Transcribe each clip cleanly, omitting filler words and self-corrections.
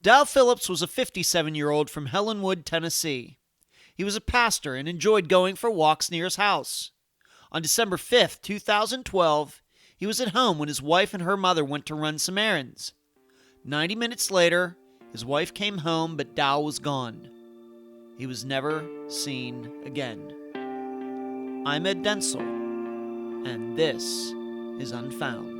Dowell Phillips was a 57-year-old from Helenwood, Tennessee. He was a pastor and enjoyed going for walks near his house. On December 5, 2012, he was at home when his wife and her mother went to run some errands. 90 minutes later, his wife came home, but Dowell was gone. He was never seen again. I'm Ed Densel, and this is Unfound.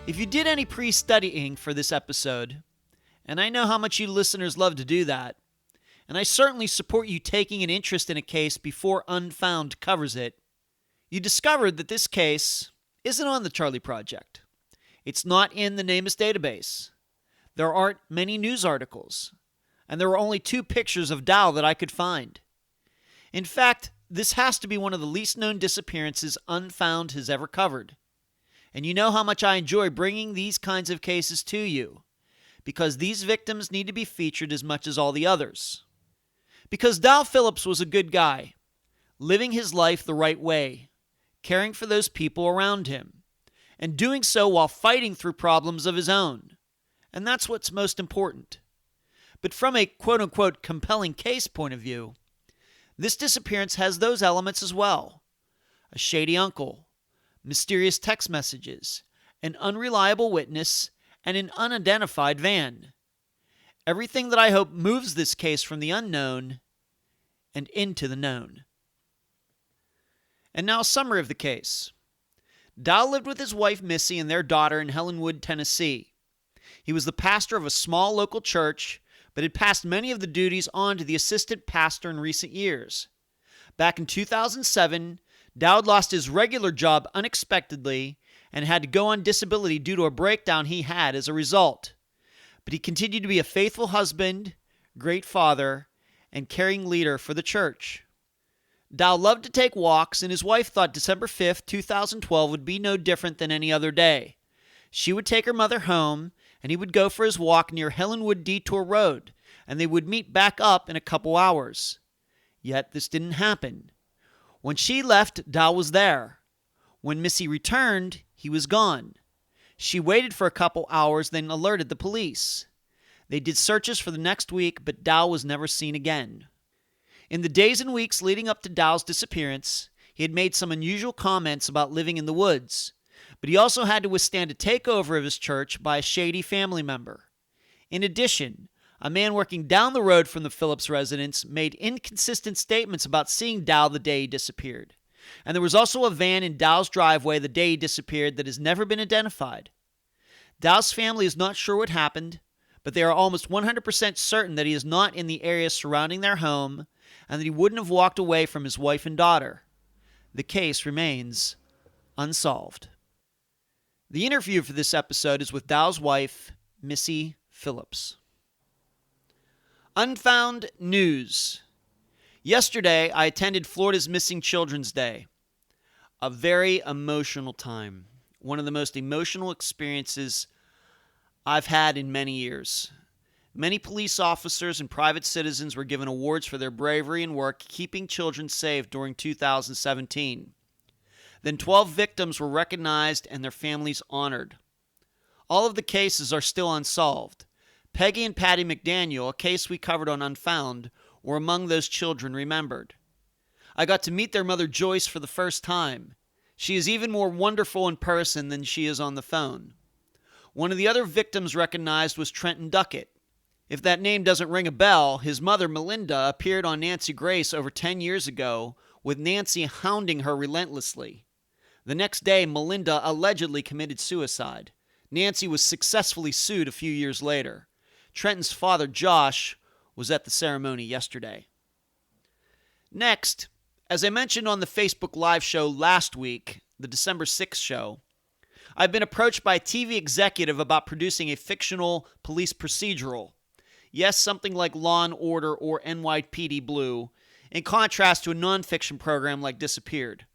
If you did any pre-studying for this episode, and I know how much you listeners love to do that, and I certainly support you taking an interest in a case before Unfound covers it, you discovered that this case isn't on the Charlie Project. It's not in the NamUs database. There aren't many news articles, and there were only 2 pictures of Dowell that I could find. In fact, this has to be one of the least known disappearances Unfound has ever covered. And you know how much I enjoy bringing these kinds of cases to you, because these victims need to be featured as much as all the others. Because Dowell Phillips was a good guy, living his life the right way, caring for those people around him, and doing so while fighting through problems of his own. And that's what's most important. But from a quote-unquote compelling case point of view, this disappearance has those elements as well. A shady uncle, mysterious text messages, an unreliable witness, and an unidentified van. Everything that I hope moves this case from the unknown and into the known. And now a summary of the case. Dowell lived with his wife Missy and their daughter in Helenwood, Tennessee. He was the pastor of a small local church, but had passed many of the duties on to the assistant pastor in recent years. Back in 2007, Dowell lost his regular job unexpectedly and had to go on disability due to a breakdown he had as a result. But he continued to be a faithful husband, great father, and caring leader for the church. Dowell loved to take walks, and his wife thought December 5th, 2012 would be no different than any other day. She would take her mother home, and he would go for his walk near Helenwood Detour Road, and they would meet back up in a couple hours. Yet this didn't happen. When she left, Dowell was there. When Missy returned, he was gone. She waited for a couple hours, then alerted the police. They did searches for the next week, but Dowell was never seen again. In the days and weeks leading up to Dowell's disappearance, he had made some unusual comments about living in the woods, but he also had to withstand a takeover of his church by a shady family member. In addition, a man working down the road from the Phillips residence made inconsistent statements about seeing Dowell the day he disappeared. And there was also a van in Dowell's driveway the day he disappeared that has never been identified. Dowell's family is not sure what happened, but they are almost 100% certain that he is not in the area surrounding their home and that he wouldn't have walked away from his wife and daughter. The case remains unsolved. The interview for this episode is with Dowell's wife, Missy Phillips. Unfound news. Yesterday, I attended Florida's Missing Children's Day. A very emotional time. One of the most emotional experiences I've had in many years. Many police officers and private citizens were given awards for their bravery and work keeping children safe during 2017. Then 12 victims were recognized and their families honored. All of the cases are still unsolved. Peggy and Patty McDaniel, a case we covered on Unfound, were among those children remembered. I got to meet their mother Joyce for the first time. She is even more wonderful in person than she is on the phone. One of the other victims recognized was Trenton Duckett. If that name doesn't ring a bell, his mother Melinda appeared on Nancy Grace over 10 years ago, with Nancy hounding her relentlessly. The next day, Melinda allegedly committed suicide. Nancy was successfully sued a few years later. Trenton's father, Josh, was at the ceremony yesterday. Next, as I mentioned on the Facebook Live show last week, the December 6th show, I've been approached by a TV executive about producing a fictional police procedural. Yes, something like Law and Order or NYPD Blue, in contrast to a nonfiction program like Disappeared.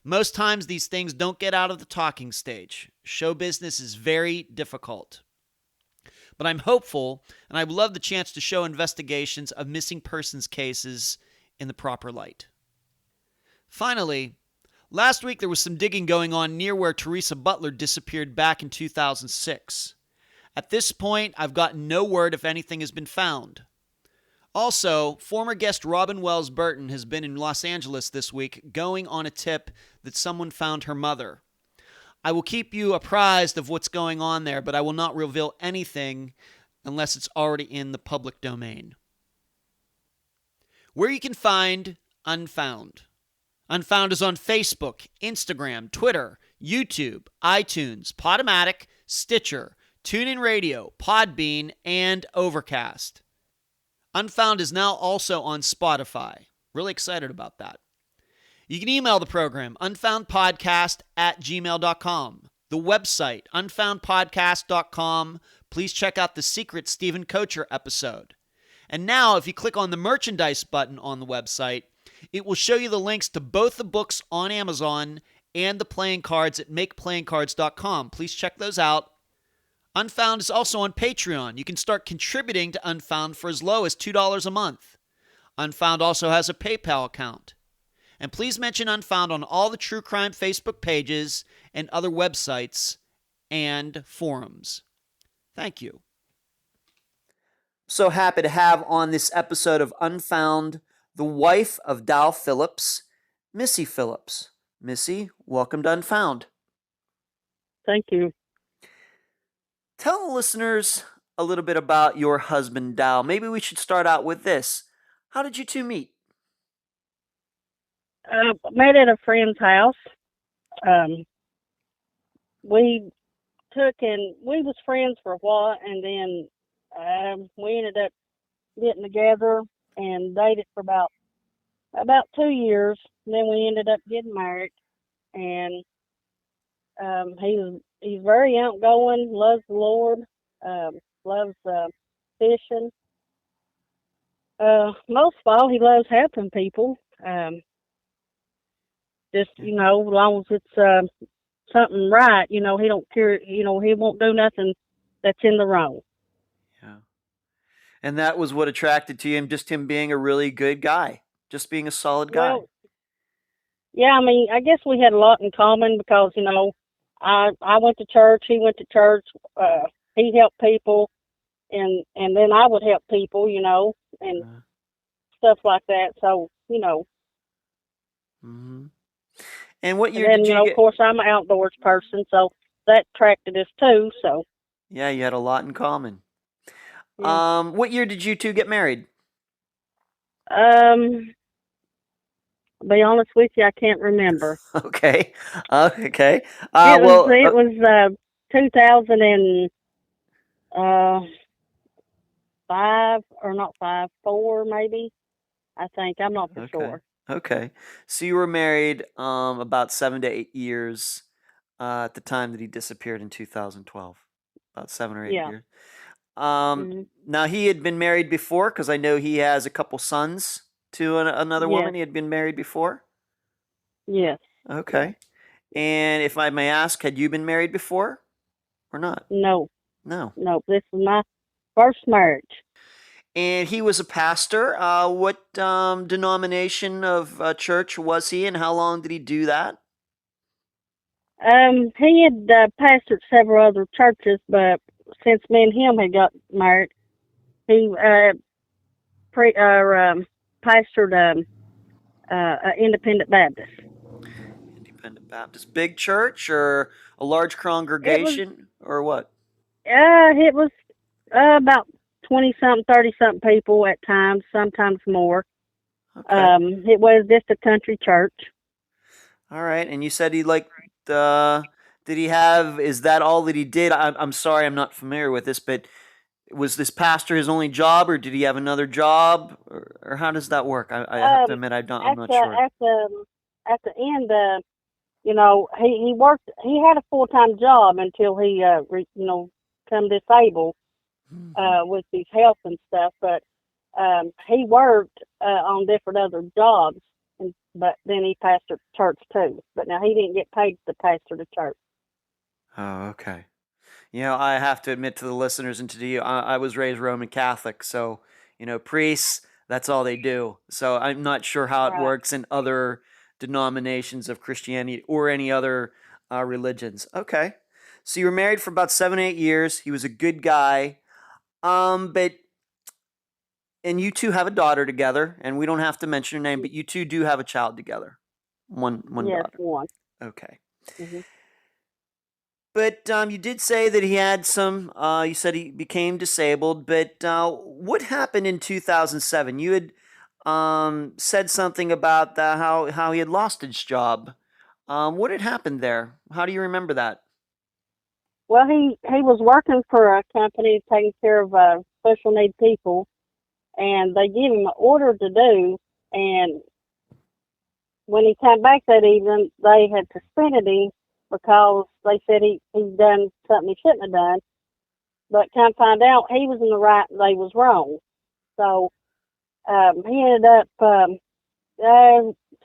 Most times these things don't get out of the talking stage. Show business is very difficult. But I'm hopeful, and I would love the chance to show investigations of missing persons cases in the proper light. Finally, last week there was some digging going on near where Teresa Butler disappeared back in 2006. At this point, I've gotten no word if anything has been found. Also, former guest Robin Wells Burton has been in Los Angeles this week going on a tip that someone found her mother. I will keep you apprised of what's going on there, but I will not reveal anything unless it's already in the public domain. Where you can find Unfound. Unfound is on Facebook, Instagram, Twitter, YouTube, iTunes, Podomatic, Stitcher, TuneIn Radio, Podbean, and Overcast. Unfound is now also on Spotify. Really excited about that. You can email the program, unfoundpodcast@gmail.com. The website, unfoundpodcast.com. Please check out the secret Stephen Kocher episode. And now, if you click on the merchandise button on the website, it will show you the links to both the books on Amazon and the playing cards at makeplayingcards.com. Please check those out. Unfound is also on Patreon. You can start contributing to Unfound for as low as $2 a month. Unfound also has a PayPal account. And please mention Unfound on all the true crime Facebook pages and other websites and forums. Thank you. So happy to have on this episode of Unfound the wife of Dowell Phillips, Missy Phillips. Missy, welcome to Unfound. Thank you. Tell the listeners a little bit about your husband, Dowell. Maybe we should start out with this. How did you two meet? Met at a friend's house. We was friends for a while, and then we ended up getting together and dated for about 2 years. And then we ended up getting married, and he's very outgoing, loves the Lord, loves fishing. Most of all, he loves helping people. Just, as long as it's something right, he don't care, he won't do nothing that's in the wrong. Yeah. And that was what attracted to him, just him being a really good guy, just being a solid guy. Well, yeah, I guess we had a lot in common because, I went to church, he went to church, he helped people, and then I would help people, and stuff like that. So, Mm-hmm. And what year and then, did you get? Of course, I'm an outdoors person, so that attracted us too. So yeah, you had a lot in common. Yeah. What year did you two get married? To be honest with you, I can't remember. Okay. Okay. It was 2005 or not 4 maybe. I think I'm not for sure. Okay. So you were married about 7 to 8 years at the time that he disappeared in 2012. About 7 or 8 years. Now he had been married before, because I know he has a couple sons to another woman. He had been married before? Yes. Okay. And if I may ask, had you been married before or not? No. No. No, this was my first marriage. And he was a pastor. What denomination of church was he, and how long did he do that? He had pastored several other churches, but since me and him had got married, he pastored Independent Baptist. Independent Baptist. Big church or a large congregation or what? It was about 20-something, 30-something people at times, sometimes more. Okay. It was just a country church. All right. And you said he liked, did he have, is that all that he did? I'm sorry, I'm not familiar with this, but was this pastor his only job, or did he have another job, or how does that work? I have to admit, I'm not sure. At the end, he worked. He had a full-time job until he become disabled Hmm. with his health and stuff. But he worked on different other jobs, but then he pastored church too. But now he didn't get paid to pastor the church. Oh, okay. I have to admit to the listeners and to you, I was raised Roman Catholic, so priests, that's all they do. So I'm not sure how it Right. works in other denominations of Christianity or any other religions. Okay, so you were married for about 7, 8 years. He was a good guy, but and you two have a daughter together, and we don't have to mention her name, but you two do have a child together, one Yes, daughter. one. Okay. Hmm. But you did say that he had some. You said he became disabled. But what happened in 2007? You had said something about how he had lost his job. What had happened there? How do you remember that? Well, he was working for a company taking care of special need people, and they gave him an order to do. And when he came back that evening, they had suspended him because they said he done something he shouldn't have done. But come find out, he was in the right and they was wrong. So he ended up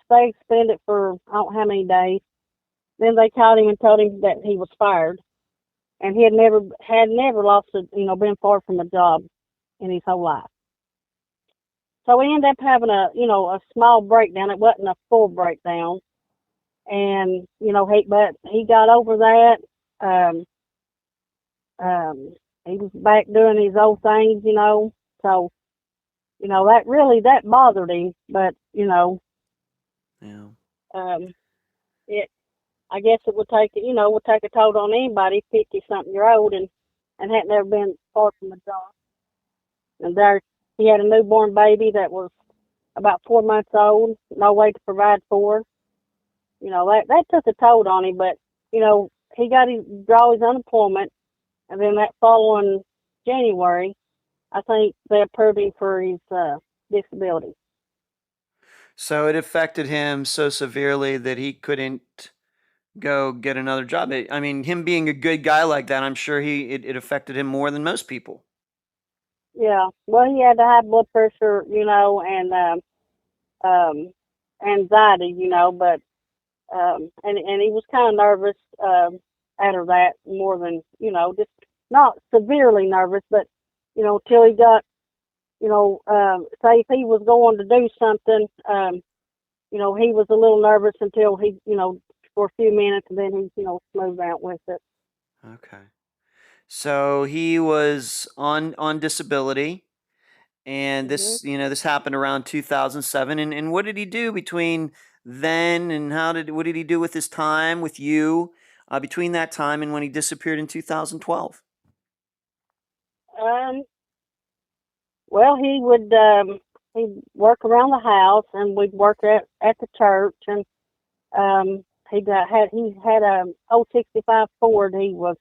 stay suspended for I don't know how many days. Then they called him and told him that he was fired, and he had never lost been far from a job in his whole life. So we ended up having a small breakdown. It wasn't a full breakdown, and but he got over that. Um, he was back doing his old things. So that bothered him, but Yeah. um, it I guess it would take a toll on anybody 50-something year old and hadn't ever been far from a job. And there he had a newborn baby that was about 4 months old, no way to provide for her. That took a toll on him, but he got his draw his unemployment, and then that following January, I think they approved him for his disability. So it affected him so severely that he couldn't go get another job. I mean, him being a good guy like that, I'm sure it affected him more than most people. Yeah, well, he had the high blood pressure, and um, anxiety, but and he was kind of nervous out of that more than just not severely nervous, but till he got say if he was going to do something, he was a little nervous until he for a few minutes, and then he smoothed out with it. Okay. So he was on disability, and Hmm. this happened around 2007. And what did he do between then, and what did he do with his time with you between that time and when he disappeared in 2012? Um, well, he'd work around the house, and we'd work at the church, and he had a old '65 Ford he was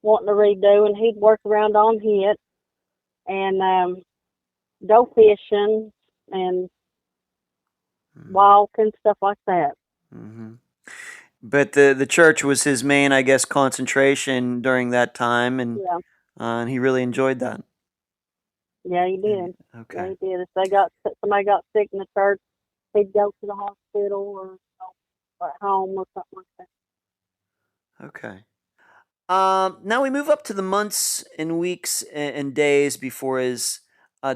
wanting to redo, and he'd work around on it and go fishing and Mm-hmm. walk and stuff like that. Mm-hmm. But the church was his main, I guess, concentration during that time, Yeah, and he really enjoyed that. yeah, he And did. Yeah, okay, he did. If somebody got sick in the church, he'd go to the hospital or at home or something like that. okay. Now we move up to the months and weeks and days before his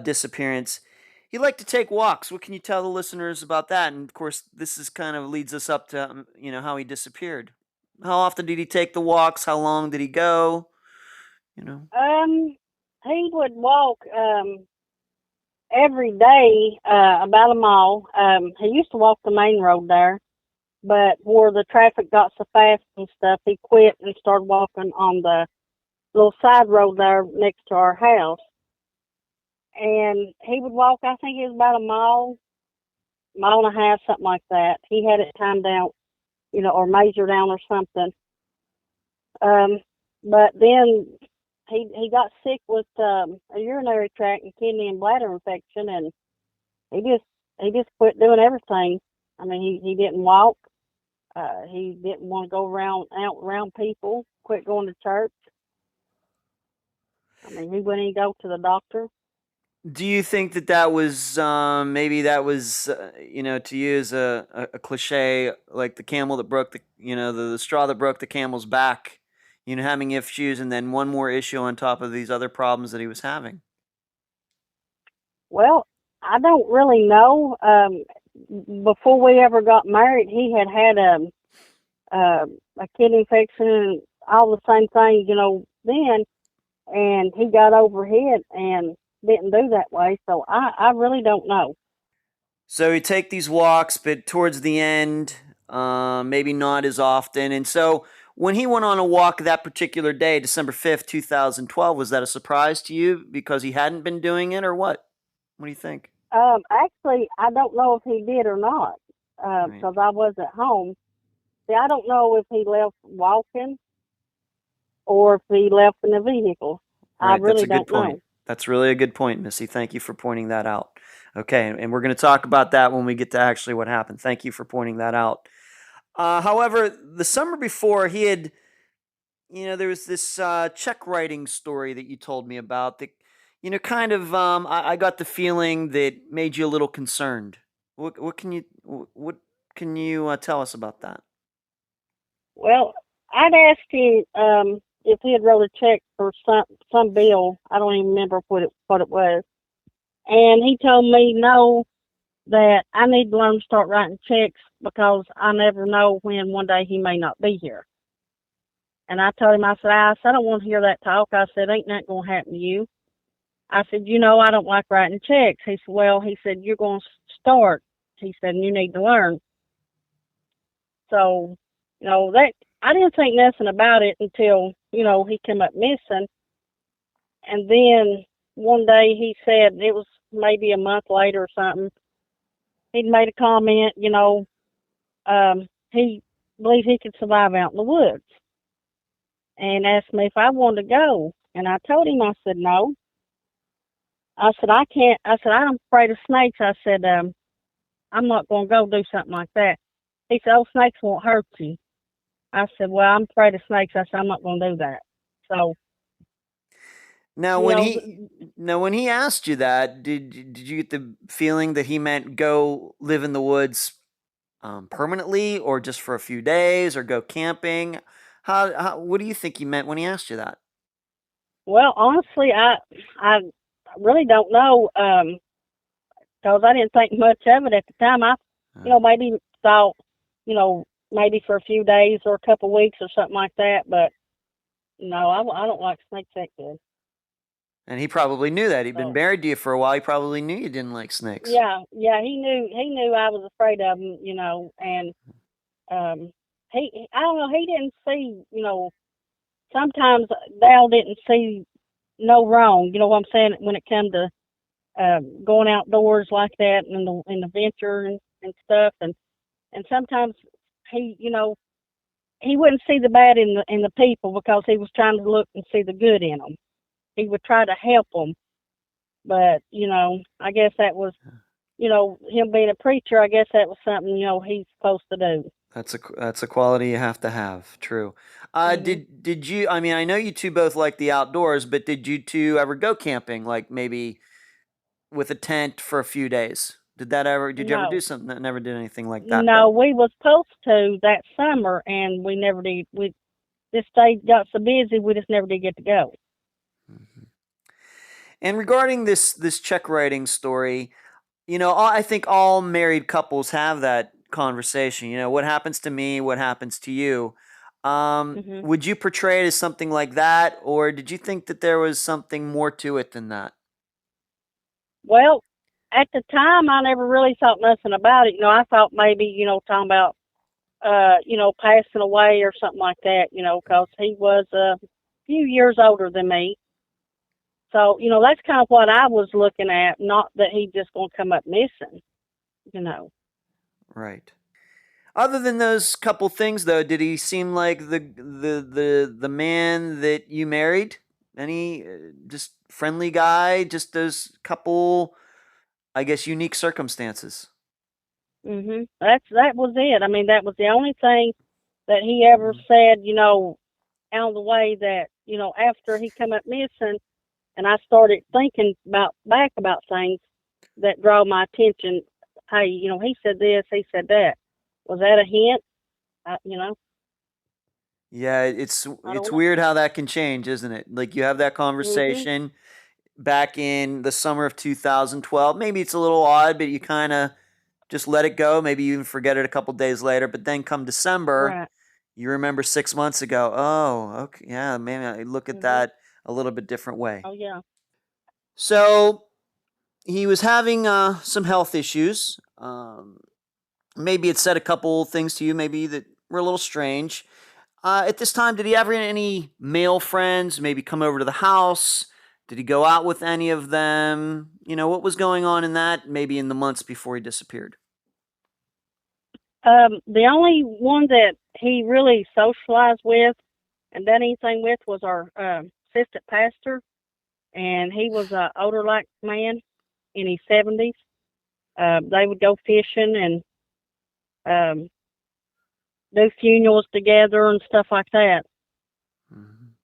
disappearance. He liked to take walks. What can you tell the listeners about that? And of course, this is kind of leads us up to how he disappeared. How often did he take the walks? How long did he go? You know. He would walk every day about a mile. He used to walk the main road there, but where the traffic got so fast and stuff, he quit and started walking on the little side road there next to our house. And he would walk, I think it was about a mile and a half, something like that. He had it timed out, or measured down or something. Um, but then he got sick with a urinary tract and kidney and bladder infection, and he just he just quit doing everything. I mean, he didn't walk. He didn't want to go out around people. Quit going to church. I mean, he wouldn't even go to the doctor. Do you think that was maybe that was to use a cliche, like the camel that broke the straw that broke the camel's back, having issues and then one more issue on top of these other problems that he was having? Well, I don't really know. Before we ever got married, he had a kidney infection and all the same things, then, and he got overhead and didn't do that way. So I really don't know. So he'd take these walks, but towards the end, maybe not as often. And so when he went on a walk that particular day, December 5th, 2012, was that a surprise to you because he hadn't been doing it or what? What do you think? Actually, I don't know if he did or not, Right. because I wasn't home. See, I don't know if he left walking or if he left in the vehicle. I Right, that's really a good don't point. know. That's really a good point, Missy. Thank you for pointing that out. Okay, and we're going to talk about that when we get to actually what happened. Thank you for pointing that out. However, the summer before, he had, there was this check writing story that you told me about that, kind of, I got the feeling that made you a little concerned. What can you tell us about that? Well, I'd asked him if he had wrote a check for some bill. I don't even remember what it was, and he told me no, that I need to learn to start writing checks because I never know when one day he may not be here. And I told him, I don't want to hear that talk. I said, ain't nothing gonna happen to you. I said, I don't like writing checks. He said, well, you're going to start. He said, and you need to learn. So, that I didn't think nothing about it until, he came up missing. And then one day he said, it was maybe a month later or something, he'd made a comment, he believed he could survive out in the woods and asked me if I wanted to go. And I told him, I said, no. I said, I can't. I said, I'm afraid of snakes. I said, I'm not going to go do something like that. He said, oh, snakes won't hurt you. I said, well, I'm afraid of snakes. I said, I'm not going to do that. So, Now, you when know, he now when he asked you that, did you get the feeling that he meant go live in the woods permanently, or just for a few days, or go camping? What do you think he meant when he asked you that? well, honestly, I really don't know, because I didn't think much of it at the time. I, Uh, maybe thought, maybe for a few days or a couple of weeks or something like that. But no, I don't like snakes that good. and he probably knew that. He'd been So married to you for a while. He probably knew you didn't like snakes. yeah, yeah, he knew I was afraid of him, and I don't know, he didn't see, sometimes Dal didn't see no wrong, you know what I'm saying, when it come to going outdoors like that and the venture and stuff, and sometimes he, he wouldn't see the bad in the people because he was trying to look and see the good in them. He would try to help them, but I guess that was, him being a preacher. I guess that was something he's supposed to do. That's a quality you have to have. True. Mhm. Did you? I mean, I know you two both like the outdoors, but did you two ever go camping? Like maybe with a tent for a few days? Did you ever do No, something that never did anything like that no, though? we was supposed to that summer, and we never did. We this state got so busy, we just never did get to go. Mhm. And regarding this check writing story, I think all married couples have that conversation. What happens to me? What happens to you? Hmm. Would you portray it as something like that, or did you think that there was something more to it than that? Well, at the time, I never really thought nothing about it. I thought maybe talking about passing away or something like that. Because he was a few years older than me. So that's kind of what I was looking at. Not that he just gonna come up missing. You know. Right. Other than those couple things, though, did he seem like the man that you married? Any just friendly guy? Just those couple, I guess, unique circumstances. That was it. I mean, that was the only thing that he ever said, out of the way that, after he come up missing and I started thinking back about things that draw my attention. Hey, he said this, he said that. Was that a hint? Yeah, I it's don't know. weird how that can change, isn't it? Like you have that Mhm. conversation back in the summer of 2012. Maybe it's a little odd, but you kind of just let it go. Maybe you even forget it a couple days later. But then come December, Right. you remember 6 months ago. Oh, okay, yeah, maybe I look at Mhm. that a little bit different way. Oh yeah. So he was having some health issues. Maybe it said a couple things to you, maybe that were a little strange. At this time, did he have any male friends maybe come over to the house? Did he go out with any of them? What was going on in that maybe in the months before he disappeared? The only one that he really socialized with and done anything with was our assistant pastor, and he was a older like man in his 70s. They would go fishing and um, do funerals together and stuff like that. Mhm.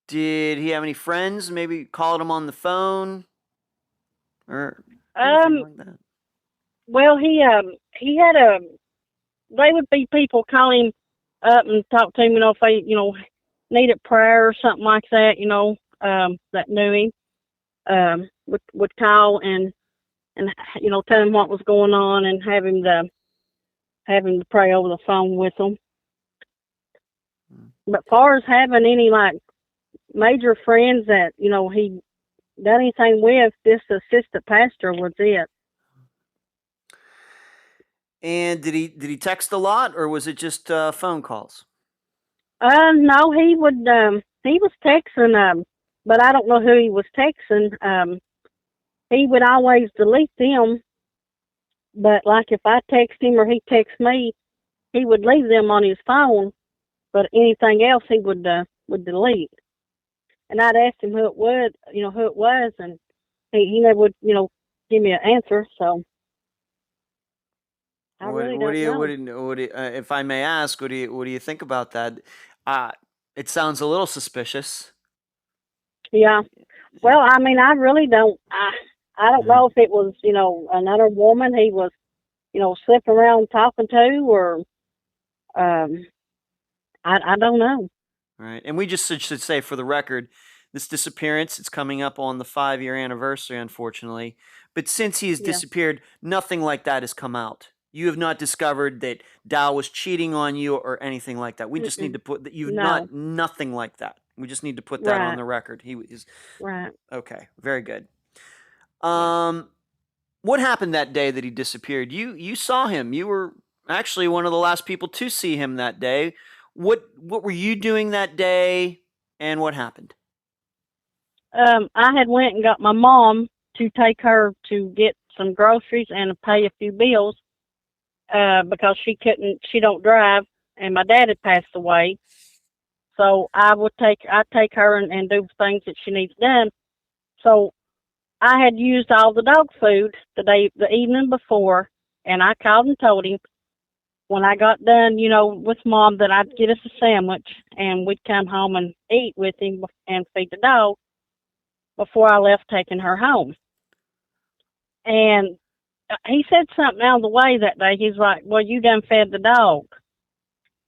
Did he have any friends maybe called him on the phone or anything Um, like that? well, he had a. They would be people call him up and talk to him, if they needed prayer or something like that, that knew him. Would call and tell him what was going on and have him to pray over the phone with them. Mm. But far as having any like major friends that he done anything with, this assistant pastor was it. And did he text a lot or was it just phone calls? No, he was texting but I don't know who he was texting. He would always delete them, but like if I text him or he texts me, he would leave them on his phone, but anything else he would delete. And I'd ask him who it was, and he never would, give me an answer. So I What really what do don't you know. if I may ask, what do you think about that? Uh it sounds a little suspicious. Yeah. Well, I mean, I really don't. I don't Mhm. know if it was, another woman he was, slipping around talking to, or um, I don't know. Right. And we just should say for the record, this disappearance, it's coming up on the 5-year anniversary, unfortunately. But since he has Yeah. disappeared, nothing like that has come out. You have not discovered that Dow was cheating on you or anything like that. We just need to Mm-mm. put that you've No. not nothing like that. We just need to put that on Right. the record. He is Right. okay, very good. Yeah. Um what happened that day that he disappeared? You saw him. You were actually one of the last people to see him that day. What were you doing that day and what happened? I had went and got my mom to take her to get some groceries and pay a few bills, because she don't drive, and my dad had passed away. So I'd take her and do things that she needs done. So I had used all the dog food the evening before, and I called and told him when I got done, with mom, that I'd get us a sandwich and we'd come home and eat with him and feed the dog before I left taking her home. And he said something out of the way that day. He's like, "Well, you done fed the dog."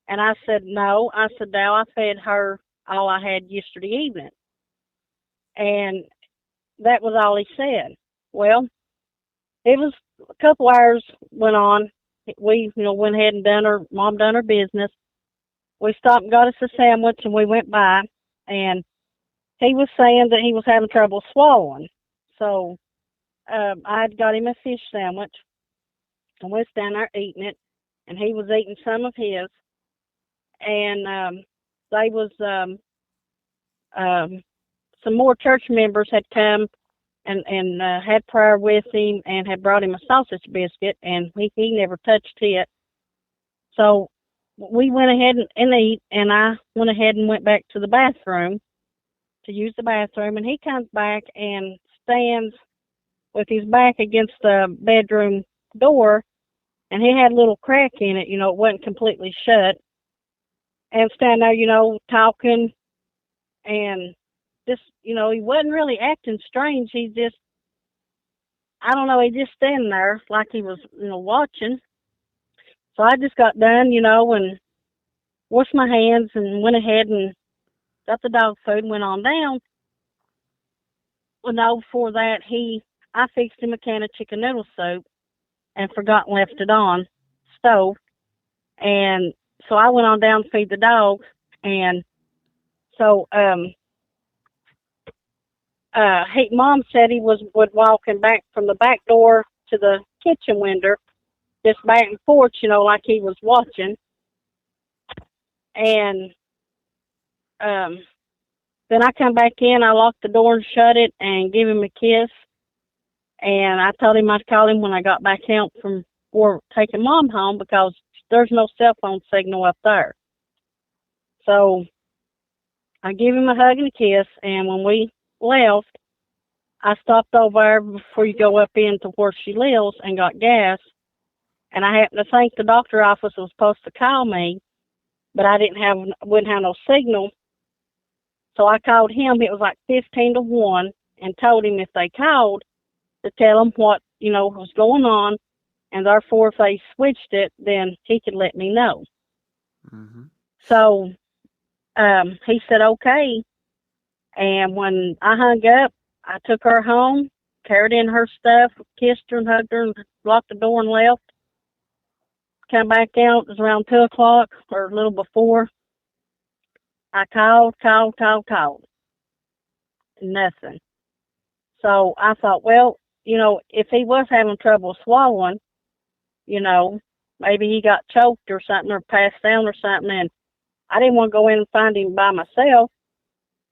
And I said, "No." I said, "Now I fed her all I had yesterday evening." And that was all he said. Well, it was a couple hours went on. We, went ahead and mom done her business. We stopped and got us a sandwich and we went by, and he was saying that he was having trouble swallowing. So I had got him a fish sandwich and we was down there eating it, and he was eating some of his, and they was um, some more church members had come and had prayer with him and had brought him a sausage biscuit, and he never touched it. So we went ahead and ate, and I went ahead and went back to the bathroom to use the bathroom, and he comes back and stands with his back against the bedroom door and it had a little crack in it. It wasn't completely shut. And standing there, talking, and just, he wasn't really acting strange. He just, I don't know, he just standing there like he was, watching. So I just got done, and washed my hands and went ahead and got the dog food and went on down. Well, no, before that, I fixed him a can of chicken noodle soup and forgot and left it on stove. And so I went on down to feed the dog. And so, Mom said he was walking back from the back door to the kitchen window, just back and forth, like he was watching. And then I come back in, I locked the door and shut it and give him a kiss. And I told him I'd call him when I got back out from taking Mom home, because there's no cell phone signal up there. So I give him a hug and a kiss, and when we left, I stopped over there before you go up into where she lives and got gas. And I happened to think the doctor office was supposed to call me, but I wouldn't have no signal. So I called him. It was like 15 to 1, and told him if they called to tell him what, was going on, and therefore if they switched it, then he could let me know. Mm-hmm. So he said okay. And when I hung up, I took her home, carried in her stuff, kissed her and hugged her, and locked the door and left. Come back out, it was around 2 o'clock or a little before. I called. Nothing. So I thought, well, if he was having trouble swallowing, maybe he got choked or something, or passed down or something, and I didn't want to go in and find him by myself.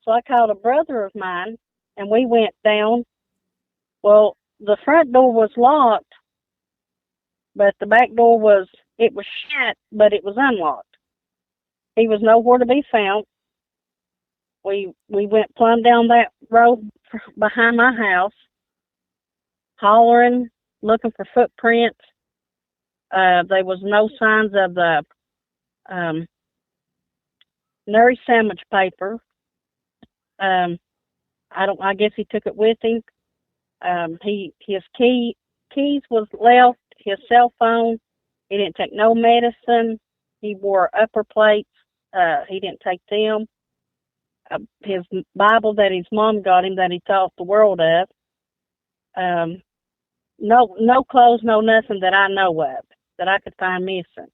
So I called a brother of mine, and we went down. Well, the front door was locked, but the back door was shut, but it was unlocked. He was nowhere to be found. We went plumb down that road behind my house, hollering, looking for footprints. There was no signs of the nurse sandwich paper. I guess he took it with him. His keys was left, his cell phone. He didn't take no medicine. He wore upper plates. He didn't take them. His Bible that his mom got him, that he taught the world of. No clothes, no nothing that I know of that I could find missing.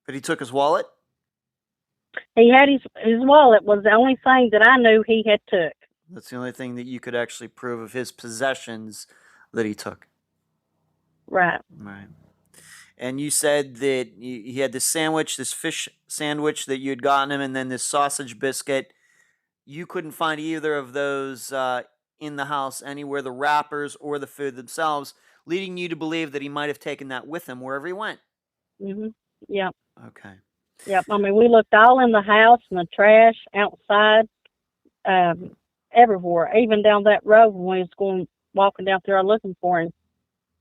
But he took his wallet? He had his wallet was the only thing that I knew he had took. That's the only thing that you could actually prove of his possessions that he took. Right. Right. And you said that he had this sandwich, this fish sandwich that you had gotten him, and then this sausage biscuit. You couldn't find either of those in the house anywhere, the wrappers or the food themselves, leading you to believe that he might have taken that with him wherever he went. Mhm. Yep. Okay. Yep. I mean, we looked all in the house and the trash outside, everywhere, even down that road when we was walking down there looking for him,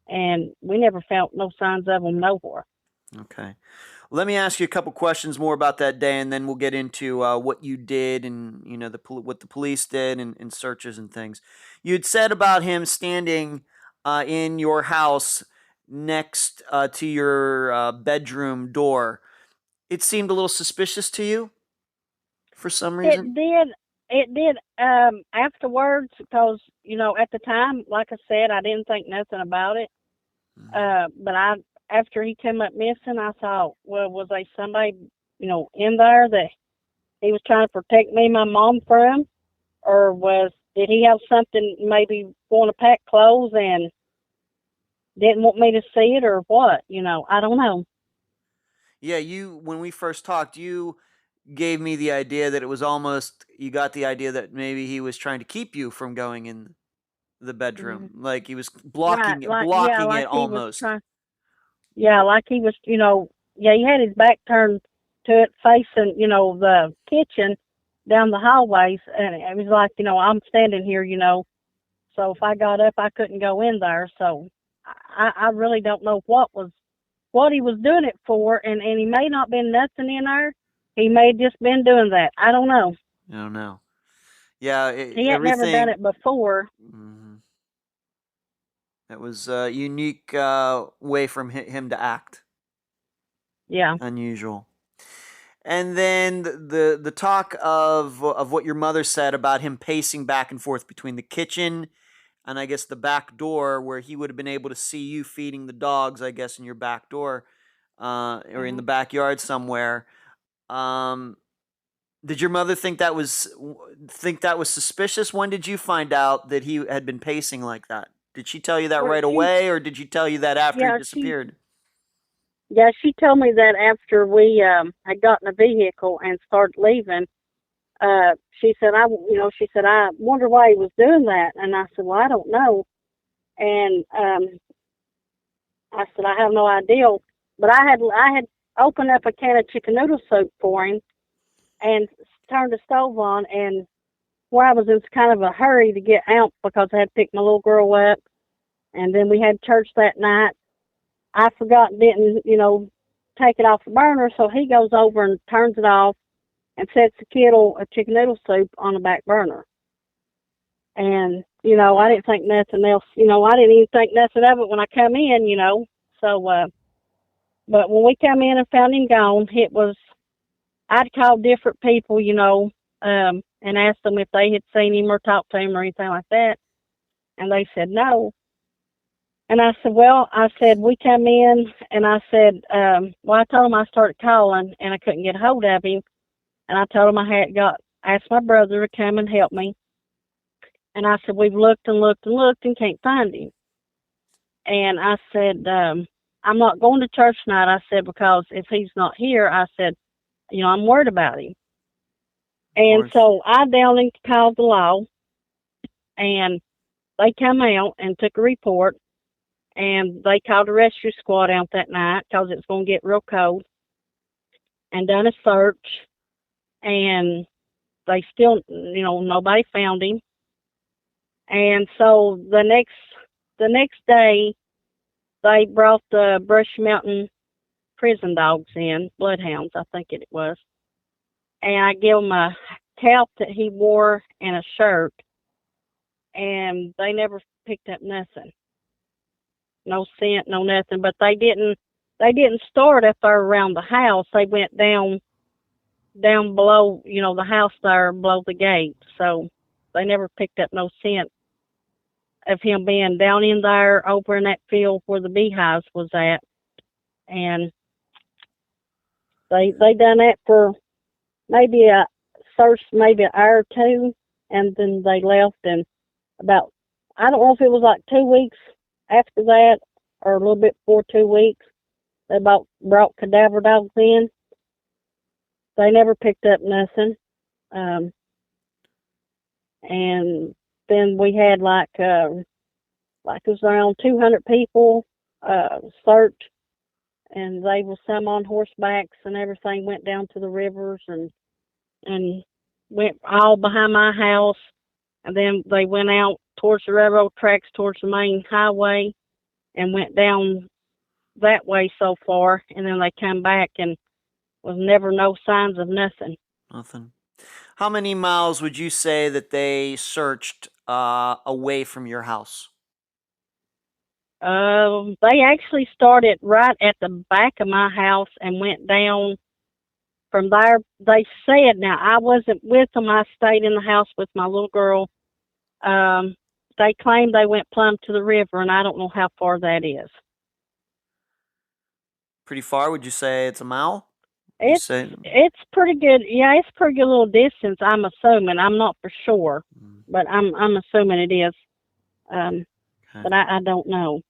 and we never found no signs of him nowhere. Okay. Let me ask you a couple questions more about that day, and then we'll get into what you did and what the police did and searches and things. You had said about him standing in your house next to your bedroom door. It seemed a little suspicious to you for some reason? It did afterwards, because, at the time, like I said, I didn't think nothing about it. But after he came up missing, I thought, well, was there somebody, in there that he was trying to protect me and my mom from? Or did he have something, maybe going to pack clothes and didn't want me to see it, or what? I don't know. Yeah, when we first talked, you gave me the idea that it was you got the idea that maybe he was trying to keep you from going in the bedroom. Mm-hmm. Like he was Right, blocking like it he was almost. trying. Yeah, like he was, he had his back turned to it, facing, the kitchen down the hallways, and it was like, I'm standing here, so if I got up, I couldn't go in there. So I really don't know what he was doing it for, and he may not been nothing in there. He may have just been doing that. I don't know. I don't know. Yeah, He had never done everything. it before. Mhm. That was a unique way from him to act. Yeah. Unusual. And then the talk of what your mother said about him pacing back and forth between the kitchen and I guess the back door, where he would have been able to see you feeding the dogs, I guess, in your back door, or in Hmm. the backyard somewhere. Um, did your mother think that was suspicious? When did you find out that he had been pacing like that? Did she tell you that Well, right away, or did she tell you that after he yeah, disappeared? she told me that after we had gotten a vehicle and started leaving. She said, she said, I wonder why he was doing that. And I said, well, I don't know. And I said, I have no idea. But I had opened up a can of chicken noodle soup for him and turned the stove on. And where I was in kind of a hurry to get out because I had picked my little girl up. And then we had church that night. I forgot and didn't, take it off the burner. So he goes over and turns it off and sets the kettle of chicken noodle soup on the back burner. And, I didn't think nothing else, I didn't even think nothing of it when I come in, So, but when we come in and found him gone, I'd called different people, and asked them if they had seen him or talked to him or anything like that. And they said no. And I said, we come in, and I said, I told them I started calling and I couldn't get a hold of him. And I told them I had asked my brother to come and help me. And I said, we've looked and looked and looked and can't find him. And I said, I'm not going to church tonight. I said, because if he's not here, I said, I'm worried about him. Of And course. so I down and called the law, and they come out and took a report, and they called a rescue squad out that night because it was going to get real cold, and done a search, and they still, nobody found him. And so the next day, they brought the Brush Mountain prison dogs in, bloodhounds, I think it was. And I gave them a cap that he wore and a shirt, and they never picked up nothing. No scent, no nothing. But they didn't start up there around the house. They went down below, the house there below the gate. So they never picked up no scent of him being down in there over in that field where the beehives was at. And they done that for maybe maybe an hour or two, and then they left. And about, I don't know if it was like 2 weeks after that or a little bit before 2 weeks, they brought cadaver dogs in. They never picked up nothing. Um, and then we had like it was around 200 people search, and they was some on horsebacks and everything, went down to the rivers and went all behind my house. And then they went out towards the railroad tracks, towards the main highway, and went down that way so far. And then they come back and was never no signs of nothing. Nothing. How many miles would you say that they searched away from your house? They actually started right at the back of my house and went down from there. They said, now I wasn't with them. I stayed in the house with my little girl. Um, they claimed they went plumb to the river, and I don't know how far that is. Pretty far. Would you say it's a mile? Would you It's say? it's pretty good. Yeah, it's pretty good little distance. I'm assuming. I'm not for sure, Mm, but I'm assuming it is. Um, okay. but I don't know.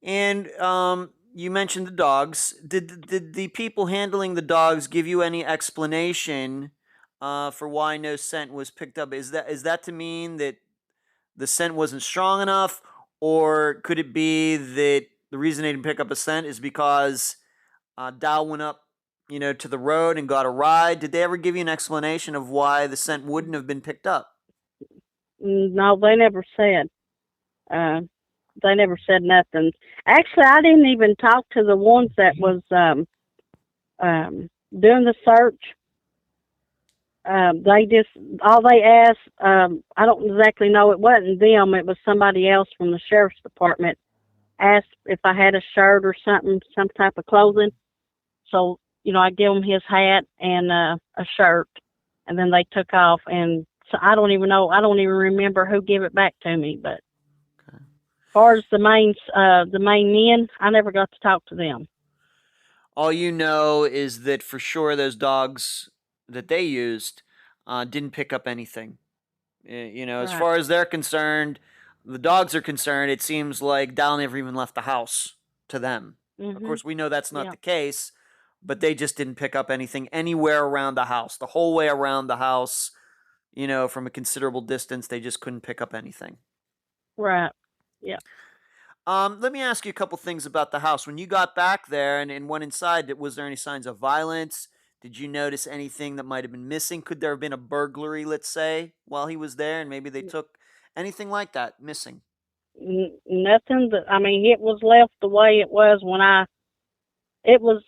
And you mentioned the dogs. Did the people handling the dogs give you any explanation for why no scent was picked up? Is that to mean that the scent wasn't strong enough, or could it be that the reason they didn't pick up a scent is because Dowell went up, to the road and got a ride? Did they ever give you an explanation of why the scent wouldn't have been picked up? No, they never said. Uh, said nothing. Actually, I didn't even talk to the ones that was doing the search. They just all they asked. I don't exactly know. It wasn't them. It was somebody else from the sheriff's department. Asked if I had a shirt or something, some type of clothing. So I give him his hat and a shirt, and then they took off. And so I don't even know. I don't even remember who gave it back to me. But Okay. as far as the main men, I never got to talk to them. All you know is that for sure those dogs that they used didn't pick up anything. As Right. far as they're concerned, the dogs are concerned, it seems like Dal never even left the house to them. Of Mhm. course, we know that's not Yeah. the case, but they just didn't pick up anything anywhere around the house. The whole way around the house, from a considerable distance, they just couldn't pick up anything. Right. Yeah. Let me ask you a couple things about the house. When you got back there and went inside, was there any signs of violence? Did you notice anything that might have been missing? Could there have been a burglary, let's say, while he was there, and maybe they took anything like that missing? Nothing. I mean, it was left the way it was when I. It was.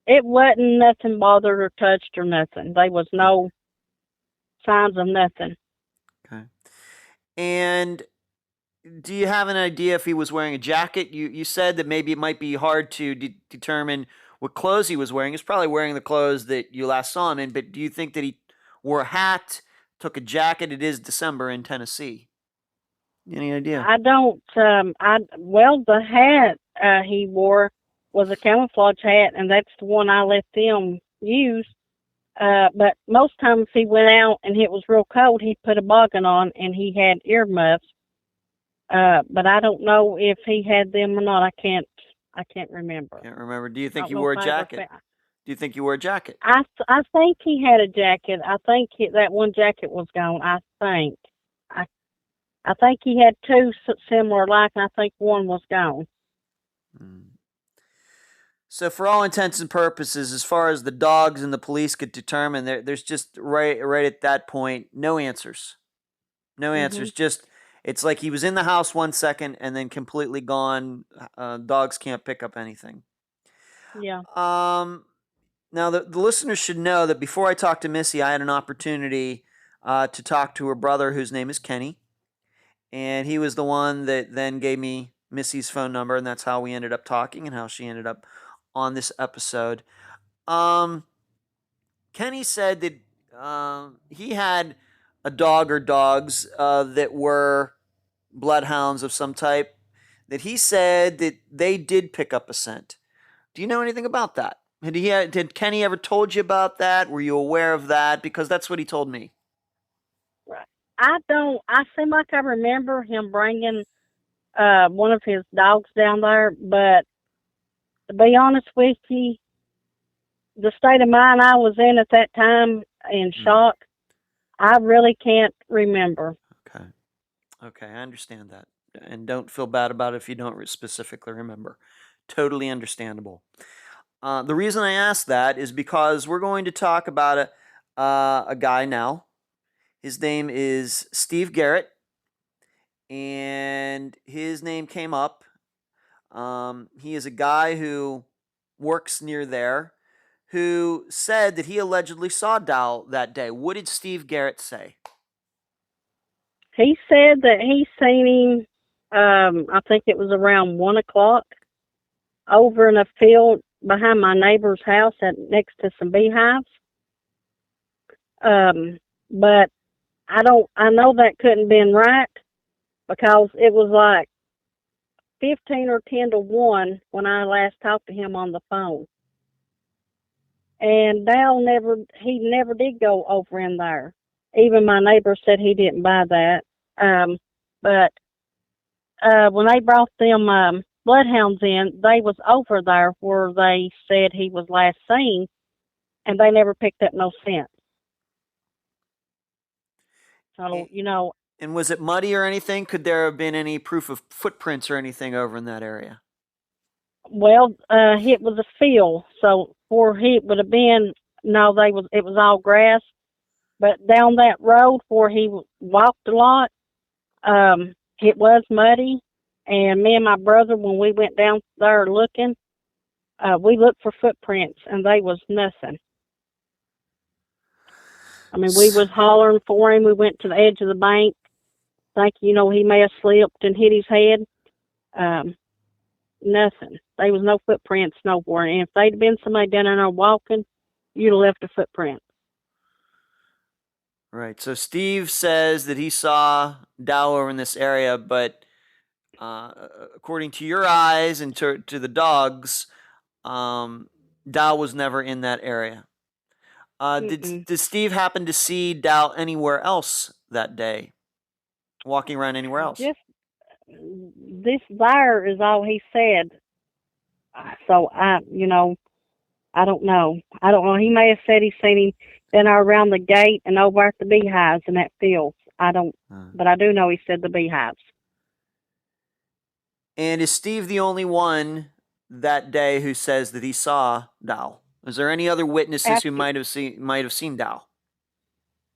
It wasn't nothing bothered or touched or nothing. There was no signs of nothing. Okay. And do you have an idea if he was wearing a jacket? You said that maybe it might be hard to determine what clothes he was wearing. He's probably wearing the clothes that you last saw him in, but do you think that he wore a hat, took a jacket? It is December in Tennessee. Any idea? I don't. The hat he wore was a camouflage hat, and that's the one I let them use. But most times if he went out and it was real cold, he put a boggin on and he had earmuffs. But I don't know if he had them or not. I can't remember. Can't remember. Do you I think don't he know wore if a I ever jacket? Do you think he wore a jacket? I think he had a jacket. I think that one jacket was gone. I I think he had two similar like, and I think one was gone. Hmm. So, for all intents and purposes, as far as the dogs and the police could determine, there's just right at that point, no answers. No Mhm. answers. Just it's like he was in the house 1 second and then completely gone. Dogs can't pick up anything. Yeah. Um, Now the listeners should know that before I talked to Missy, I had an opportunity to talk to her brother, whose name is Kenny, and he was the one that then gave me Missy's phone number, and that's how we ended up talking and how she ended up on this episode. Um, Kenny said that he had a dog or dogs that were bloodhounds of some type. That he said that they did pick up a scent. Do you know anything about that? Did Kenny ever told you about that? Were you aware of that? Because that's what he told me. Right. I don't. I seem like I remember him bringing one of his dogs down there, but to be honest with you, the state of mind I was in at that time, in Mm, shock, I really can't remember. okay. Okay, I understand that. And don't feel bad about it if you don't specifically remember. Totally understandable. The reason I ask that is because we're going to talk about a guy now. His name is Steve Garrett, and his name came up. He is a guy who works near there who said that he allegedly saw Dowell that day. What did Steve Garrett say? He said that he seen him. I think it was around 1 o'clock over in a field behind my neighbor's house, next to some beehives. But I don't. I know that couldn't been right because it was like 15 or 10 to 1 when I last talked to him on the phone. And he never did go over in there. Even my neighbor said he didn't buy that. But when they brought them bloodhounds in, they was over there where they said he was last seen, and they never picked up no scent. So, And was it muddy or anything? Could there have been any proof of footprints or anything over in that area? well, it was a field, so where he would have been, no, it was all grass. But down that road where he walked a lot, it was muddy, And me and my brother, when we went down there looking, we looked for footprints, and they was nothing. I mean, we was hollering for him. We went to the edge of the bank, thinking, he may have slipped and hit his head. Nothing. There was no footprints nowhere. And if they'd been somebody down there walking, you'd have left a footprint. Right. So Steve says that he saw Dowell in this area, but according to your eyes and to the dogs, Dowell was never in that area. Did Steve happen to see Dowell anywhere else that day? Walking around anywhere else? Just this there is all he said. So I don't know. I don't know. He may have said he seen him then around the gate and over at the beehives in that field. I don't, but I do know he said the beehives. And is Steve the only one that day who says that he saw Dowell? Is there any other witnesses who might have seen Dowell?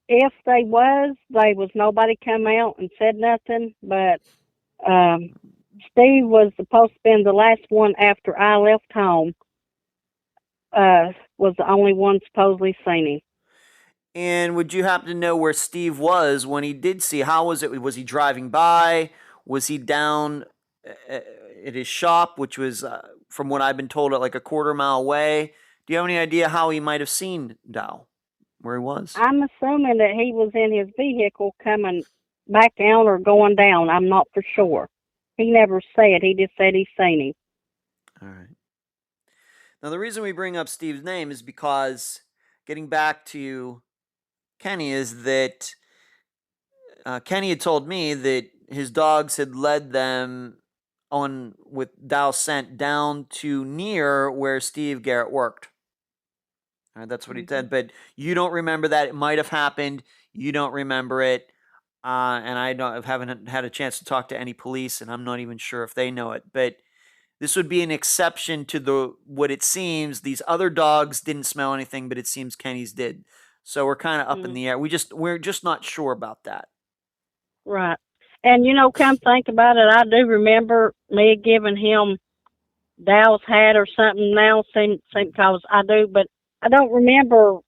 If they was nobody come out and said nothing. But Steve was supposed to be the last one after I left home. Was the only one supposedly seen him. And would you happen to know where Steve was when he did see? How was it? Was he driving by? Was he down at his shop, which was, from what I've been told, like a quarter mile away? Do you have any idea how he might have seen Dowell, where he was? I'm assuming that he was in his vehicle coming back down or going down. I'm not for sure. He never said. He just said he seen him. All right. Now, the reason we bring up Steve's name is because, getting back to Kenny, is that Kenny had told me that his dogs had led them on with Dowell's scent down to near where Steve Garrett worked. All right, that's what he said. But you don't remember that. It might have happened. You don't remember it. And I haven't had a chance to talk to any police, and I'm not even sure if they know it. But this would be an exception to what it seems. These other dogs didn't smell anything, but it seems Kenny's did. So we're kind of up in the air. We're just not sure about that. Right. And come think about it, I do remember me giving him Dow's hat or something now, because I do, but I don't remember.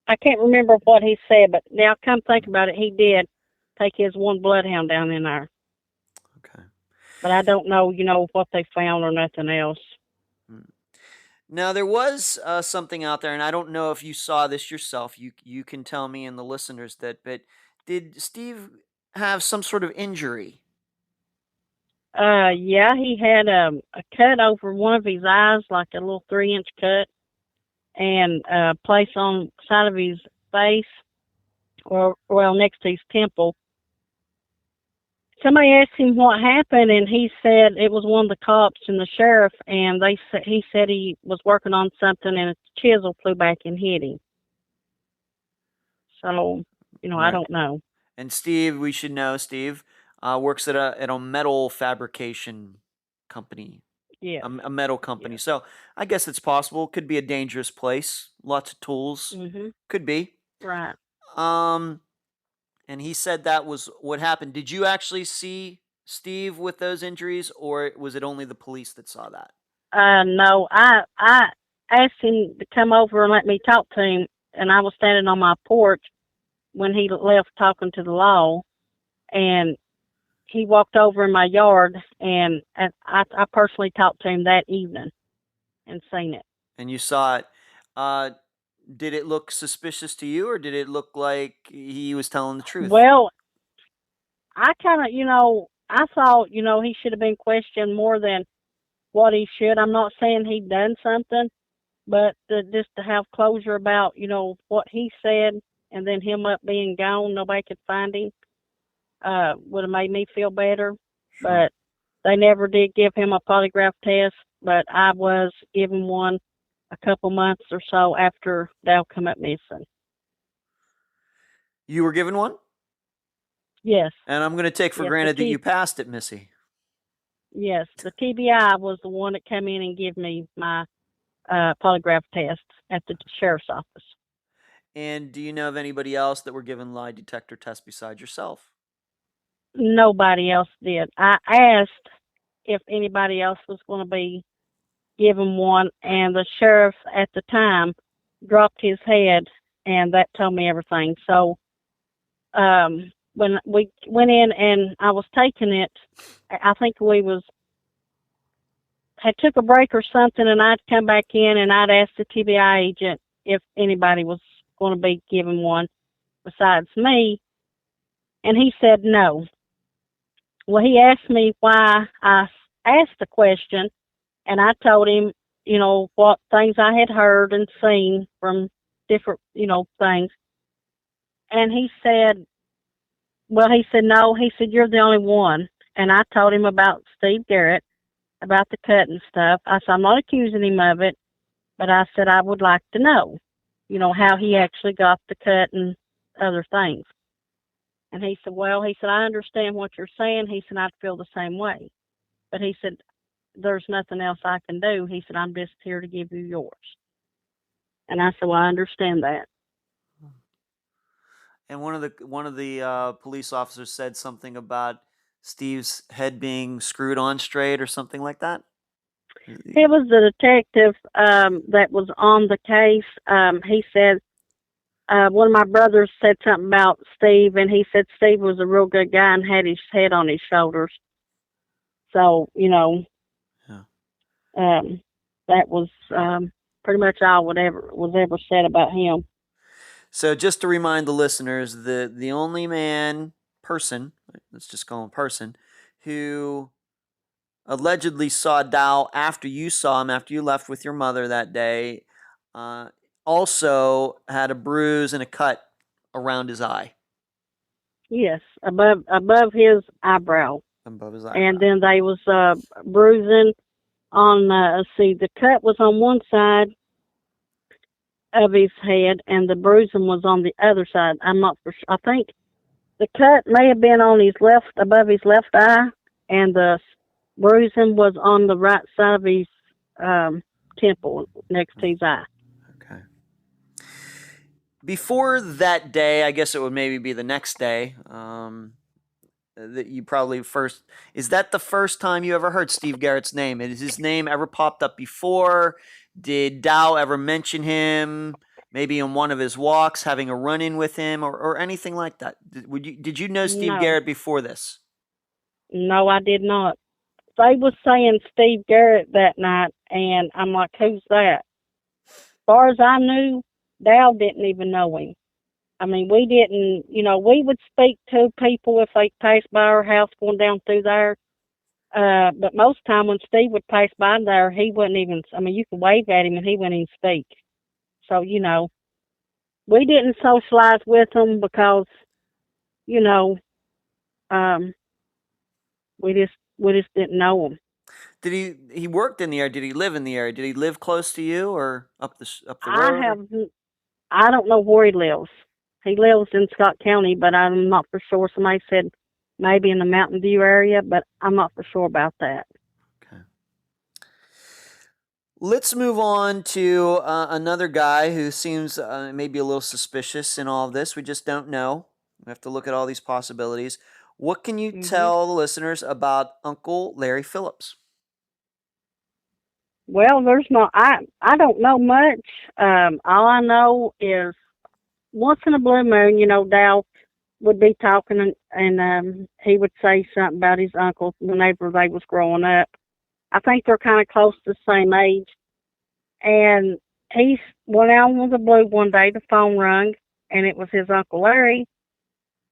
I can't remember what he said, but now come think about it, he did take his one bloodhound down in there. Okay. But I don't know, what they found or nothing else. Now, there was something out there, and I don't know if you saw this yourself. You can tell me and the listeners that, but did Steve have some sort of injury? Yeah, he had a cut over one of his eyes, like a little 3-inch cut, and a place on the side of his face, or next to his temple. Somebody asked him what happened, and he said it was one of the cops and the sheriff, and he said he was working on something, and a chisel flew back and hit him. So, right. I don't know. And Steve, we should know, Steve works at a metal fabrication company. Yeah. A metal company. Yeah. So I guess it's possible. Could be a dangerous place. Lots of tools. Mm-hmm. Could be. Right. And he said that was what happened. Did you actually see Steve with those injuries, or was it only the police that saw that? No, I asked him to come over and let me talk to him, and I was standing on my porch when he left talking to the law, and he walked over in my yard, and I personally talked to him that evening and seen it. And you saw it. Did it look suspicious to you, or did it look like he was telling the truth? Well, I kind of, I thought, he should have been questioned more than what he should. I'm not saying he'd done something, but just to have closure about, what he said, and then him up being gone, nobody could find him, would have made me feel better. Sure. But they never did give him a polygraph test, but I was given one a couple months or so after Dowell come up missing. You were given one? Yes. And I'm going to take for granted that you passed it, Missy. Yes. The TBI was the one that came in and gave me my polygraph test at the sheriff's office. And do you know of anybody else that were given lie detector tests besides yourself? Nobody else did. I asked if anybody else was going to be given one, and the sheriff at the time dropped his head, and that told me everything. So when we went in and I was taking it, I think we had took a break or something, and I'd come back in and I'd ask the TBI agent if anybody was going to be given one besides me, and he said no. Well, he asked me why I asked the question, and I told him, what things I had heard and seen from different, things. And he said, well, he said, no, he said, you're the only one. And I told him about Steve Garrett, about the cut and stuff. I said, I'm not accusing him of it, but I said, I would like to know, how he actually got the cut and other things. And he said, well, he said, I understand what you're saying. He said, I'd feel the same way. But he said, there's nothing else I can do. He said, I'm just here to give you yours. And I said, well, I understand that. And one of the police officers said something about Steve's head being screwed on straight or something like that. It was the detective that was on the case. He said, one of my brothers said something about Steve, and he said Steve was a real good guy and had his head on his shoulders. So, Yeah. That was pretty much all was ever said about him. So just to remind the listeners, the only person, let's just call him person, who allegedly saw Dowell after you saw him, after you left with your mother that day, also had a bruise and a cut around his eye. Yes, above his eyebrow. Above his eyebrow. And then they was bruising on, the cut was on one side of his head, and the bruising was on the other side. I'm not for sure. I think the cut may have been on above his left eye, and the bruising was on the right side of his temple next to his eye. Okay. Before that day, I guess it would maybe be the next day, that you probably first... Is that the first time you ever heard Steve Garrett's name? Has his name ever popped up before? Did Dow ever mention him? Maybe in one of his walks, having a run-in with him, or anything like that? Did you know Steve Garrett before this? No, I did not. They was saying Steve Garrett that night, and I'm like, who's that? As far as I knew, Dow didn't even know him. I mean, we didn't, we would speak to people if they passed by our house going down through there. But most time when Steve would pass by there, he wouldn't even, you could wave at him and he wouldn't even speak. So, we didn't socialize with him because, we just didn't know him. Did he worked in the area? Did he live in the area? Did he live close to you or up the road? I don't know where he lives. He lives in Scott County, but I'm not for sure. Somebody said maybe in the Mountain View area, but I'm not for sure about that. Okay. Let's move on to another guy who seems maybe a little suspicious in all of this. We just don't know. We have to look at all these possibilities. What can you tell the listeners about Uncle Larry Phillips? Well, I don't know much. All I know is once in a blue moon, Dal would be talking and he would say something about his uncle whenever they was growing up. I think they're kind of close to the same age. And he went out on the blue one day, the phone rang, and it was his Uncle Larry.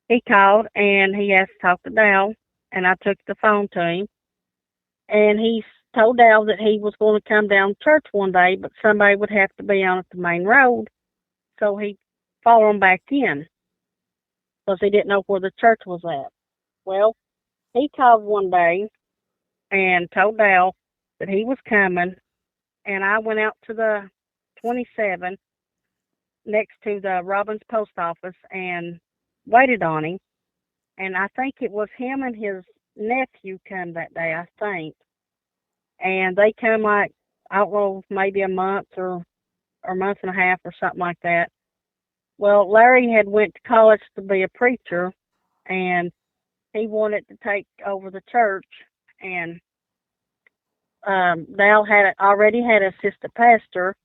He called and he asked to talk to Dal, and I took the phone to him. And he told Dal that he was going to come down to church one day, but somebody would have to be on at the main road. So he followed him back in because he didn't know where the church was at. Well, he called one day and told Dal that he was coming, and I went out to the 27 next to the Robbins post office and waited on him. And I think it was him and his nephew come that day, I think. And they come like, I don't know, maybe a month or a month and a half or something like that. Well, Larry had went to college to be a preacher, and he wanted to take over the church. And Dowell already had an assistant pastor,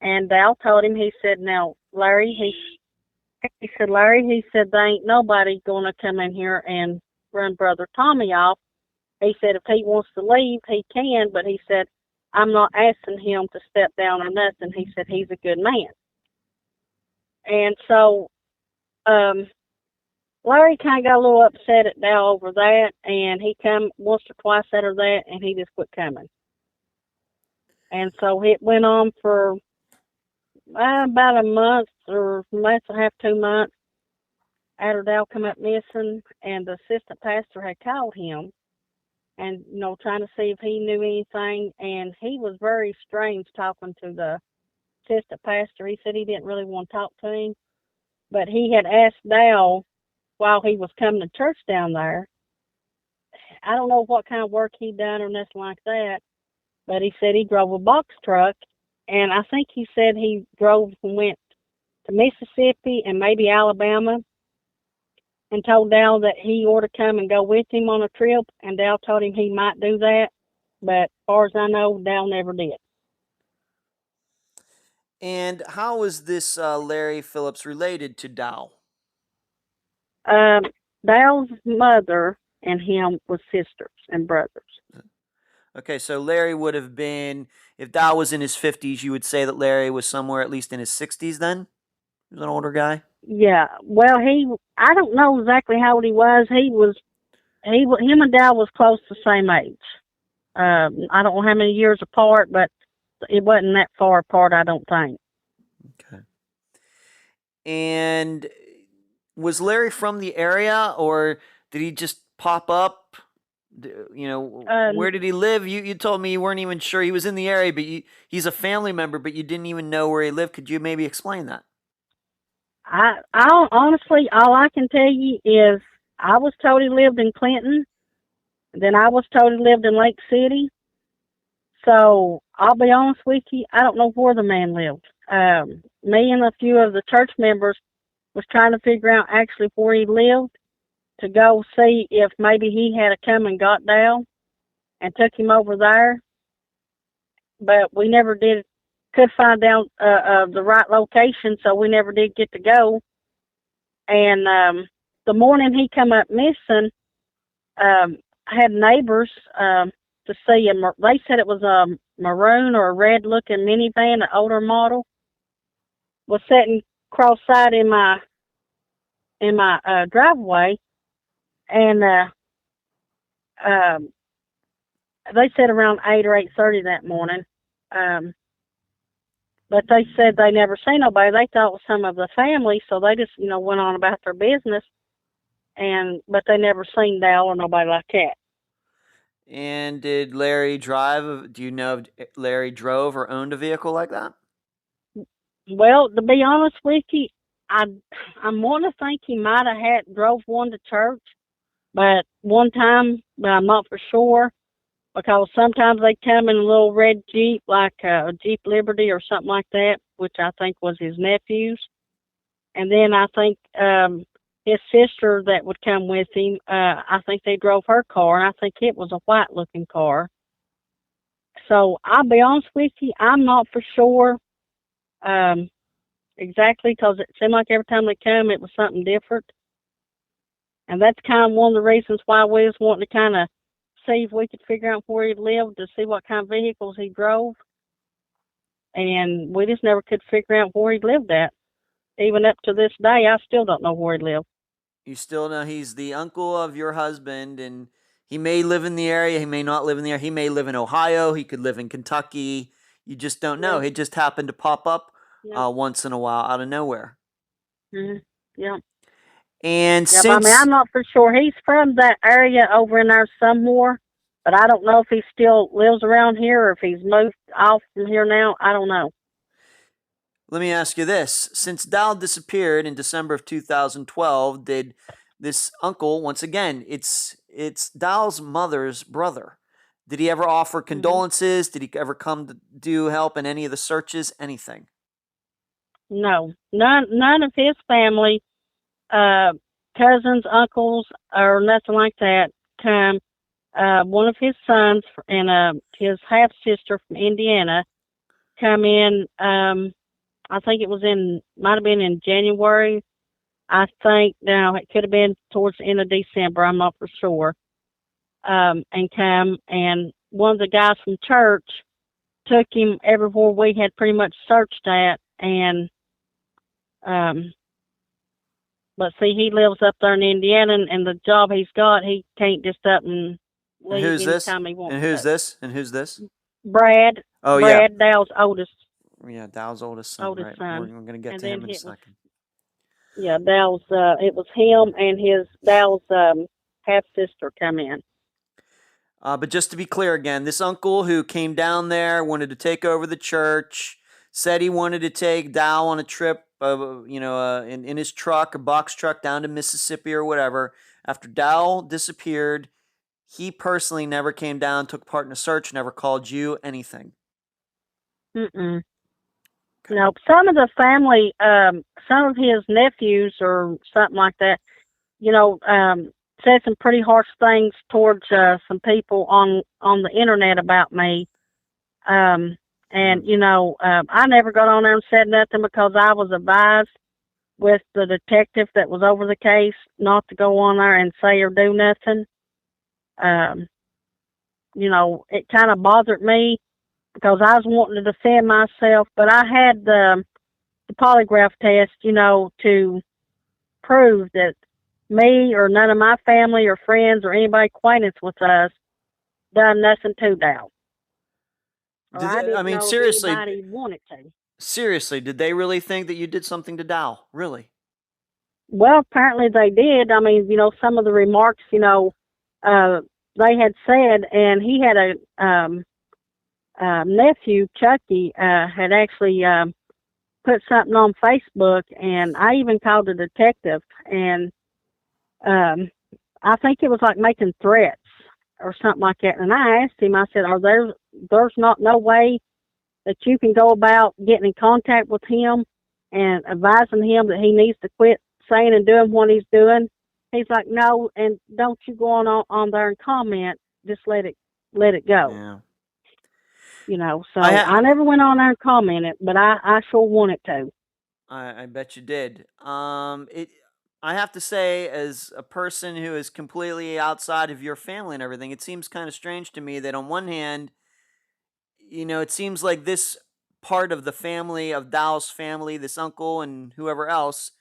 and Dowell told him, he said, now, Larry, he said, Larry, he said, there ain't nobody going to come in here and run Brother Tommy off. He said, if he wants to leave, he can, but he said, I'm not asking him to step down or nothing. He said, he's a good man. And so Larry kind of got a little upset at Dowell over that, and he come once or twice after that, and he just quit coming. And so it went on for about a month or month and a half, 2 months after Dowell come up missing, and the assistant pastor had called him and, trying to see if he knew anything, and he was very strange talking to the assistant pastor. He said he didn't really want to talk to him, but he had asked Dowell while he was coming to church down there. I don't know what kind of work he'd done or nothing like that, but he said he drove a box truck, and I think he said he drove and went to Mississippi and maybe Alabama, and told Dowell that he ought to come and go with him on a trip, and Dowell told him he might do that, but as far as I know, Dowell never did. And how is this Larry Phillips related to Dowell? Dowell's mother and him was sisters and brothers. Okay, so Larry would have been, if Dowell was in his 50s, you would say that Larry was somewhere at least in his 60s then? He was an older guy? Yeah, well, I don't know exactly how old he was. Him and Dowell was close to the same age. I don't know how many years apart, but it wasn't that far apart, I don't think. Okay. And was Larry from the area, or did he just pop up? Where did he live? You told me you weren't even sure he was in the area, but he's a family member, but you didn't even know where he lived. Could you maybe explain that? I honestly, all I can tell you is I was told he lived in Clinton. Then I was told he lived in Lake City. So I'll be honest with you, I don't know where the man lived. Me and a few of the church members was trying to figure out actually where he lived to go see if maybe he had come and got Dowell and took him over there. But we never could find out the right location, so we never did get to go. And the morning he come up missing, I had neighbors to see him. They said it was a maroon or a red-looking minivan, an older model, was sitting cross-side in my driveway, and they said around 8 or 8:30 that morning. But they said they never seen nobody. They thought it was some of the family, so they just, went on about their business. But they never seen Dowell or nobody like that. And did Larry drive? Do you know if Larry drove or owned a vehicle like that? Well, to be honest with you, I'm wanting to think he might have drove one to church, but one time, but I'm not for sure, because sometimes they come in a little red Jeep, like a Jeep Liberty or something like that, which I think was his nephew's. And then I think his sister that would come with him, I think they drove her car, and I think it was a white-looking car. So I'll be honest with you, I'm not for sure exactly, because it seemed like every time they come, it was something different. And that's kind of one of the reasons why we was wanting to kind of see if we could figure out where he lived, to see what kind of vehicles he drove. And we just never could figure out where he lived at. Even up to this day, I still don't know where he lived. You still know he's the uncle of your husband, and he may live in the area, he may not live in the area, he may live in Ohio, he could live in Kentucky. You just don't know. He just happened to pop up once in a while out of nowhere. Mm-hmm. Yeah. And since... I mean, I'm not for sure. He's from that area over in there somewhere, but I don't know if he still lives around here or if he's moved off from here now. I don't know. Let me ask you this. Since Dowell disappeared in December of 2012, did this uncle, once again, it's Dowell's mother's brother, did he ever offer condolences? Mm-hmm. Did he ever come to do help in any of the searches? Anything? No. None of his family, cousins, uncles, or nothing like that come. one of his sons and his half sister from Indiana come in. I think it might have been in January. I think now it could have been towards the end of December. I'm not for sure. And come, and one of the guys from church took him everywhere we had pretty much searched at, and but see, he lives up there in Indiana, and the job he's got, he can't just up and And leave anytime he wants. And who's this? And who's this? Brad. Oh, Brad, yeah. Dow's oldest. Yeah, Dow's oldest son. Oldest right. son. We're going to get And to then him in a it was- second. Yeah, Dow's. It was him and his Dow's half sister come in. But just to be clear again, this uncle who came down there, wanted to take over the church, said he wanted to take Dow on a trip, in his truck, a box truck down to Mississippi or whatever. After Dow disappeared, he personally never came down, took part in a search, never called you, anything. Mm-mm. No, some of the family, some of his nephews or something like that, said some pretty harsh things towards some people on the internet about me. I never got on there and said nothing because I was advised with the detective that was over the case not to go on there and say or do nothing. It kind of bothered me because I was wanting to defend myself, but I had the polygraph test, to prove that me or none of my family or friends or anybody acquainted with us done nothing to Dow. Seriously, anybody wanted to. Seriously, did they really think that you did something to Dow? Really? Well, apparently they did. I mean, some of the remarks, they had said, and he had a nephew, Chucky, had actually put something on Facebook, and I even called the detective, and I think it was like making threats or something like that. And I asked him, I said, there's no way that you can go about getting in contact with him and advising him that he needs to quit saying and doing what he's doing? He's like, no, and don't you go on there and comment. Just let it go. Yeah. So I never went on there and commented, but I sure wanted to. I bet you did. I have to say, as a person who is completely outside of your family and everything, it seems kind of strange to me that on one hand, it seems like this part of the family, of Dow's family, this uncle and whoever else,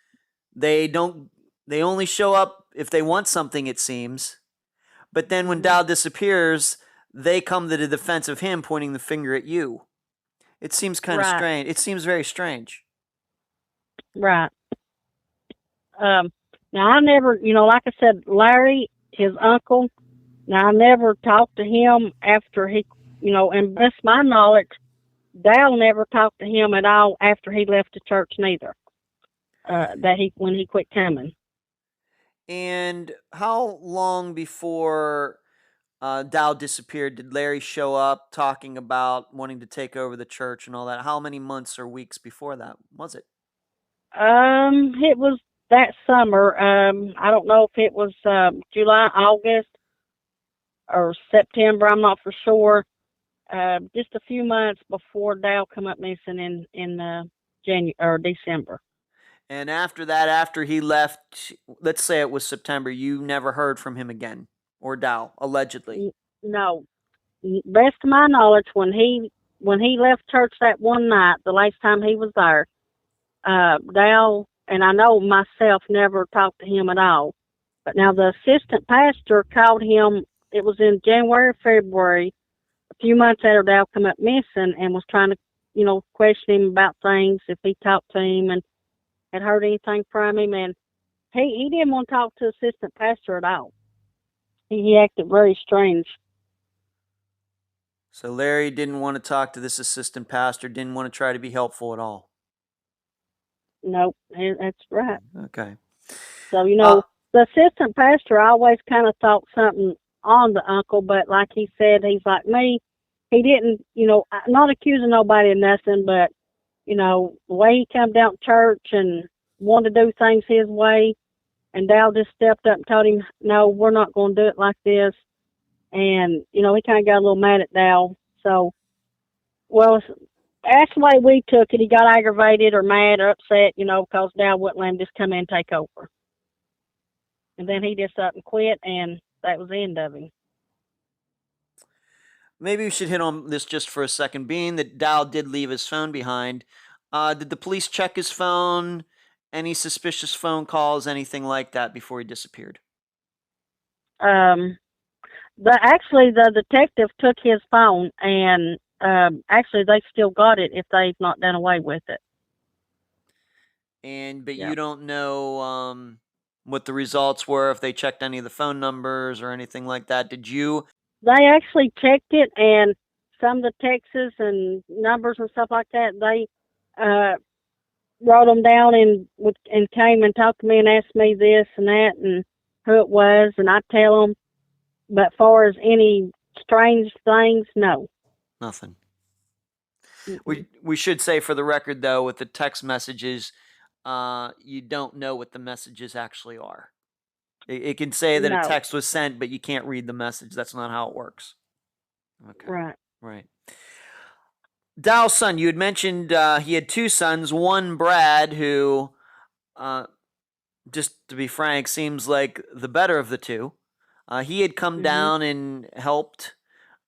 they only show up if they want something, it seems. But then when Dow disappears, they come to the defense of him, pointing the finger at you. It seems kind of strange. It seems very strange. Right. Now I never, like I said, Larry, his uncle, now I never talked to him after he, and best my knowledge, Dowell never talked to him at all after he left the church neither. When he quit coming. And how long before Dow disappeared did Larry show up talking about wanting to take over the church and all that? How many months or weeks before that was it? It was that summer. I don't know if it was July, August, or September. I'm not for sure. Just a few months before Dowell come up missing in January or December. And after that, after he left, let's say it was September, you never heard from him again, or Dow, allegedly. No, best of my knowledge, when he left church that one night, the last time he was there, Dow and I know myself never talked to him at all. But now the assistant pastor called him. It was in January or February, a few months after Dow come up missing, and was trying to, question him about things if he talked to him and had heard anything from him. And he didn't want to talk to the assistant pastor at all. He acted very strange. So Larry didn't want to talk to this assistant pastor, didn't want to try to be helpful at all. Nope, that's right. Okay. So, the assistant pastor always kind of thought something on the uncle, but like he said, he's like me. He didn't, not accusing nobody of nothing, but, the way he come down to church and wanted to do things his way, and Dowell just stepped up and told him, no, we're not going to do it like this. And, he kind of got a little mad at Dowell. So, well, that's the way we took it. He got aggravated or mad or upset, because Dowell wouldn't let him just come in and take over. And then he just up and quit, and that was the end of him. Maybe we should hit on this just for a second. Being that Dowell did leave his phone behind, did the police check his phone? Any suspicious phone calls, anything like that before he disappeared? Actually, the detective took his phone, and actually they still got it if they've not done away with it. But you don't know what the results were, if they checked any of the phone numbers or anything like that. Did you? They actually checked it, and some of the texts and numbers and stuff like that, they wrote them down and came and talked to me and asked me this and that and who it was, and I tell them. But as far as any strange things, no. Nothing. Mm-hmm. We should say for the record, though, with the text messages, you don't know what the messages actually are. It can say that a text was sent, but you can't read the message. That's not how it works. Okay. Right. Dowell's son, you had mentioned he had two sons. One, Brad, who, just to be frank, seems like the better of the two. He had come down and helped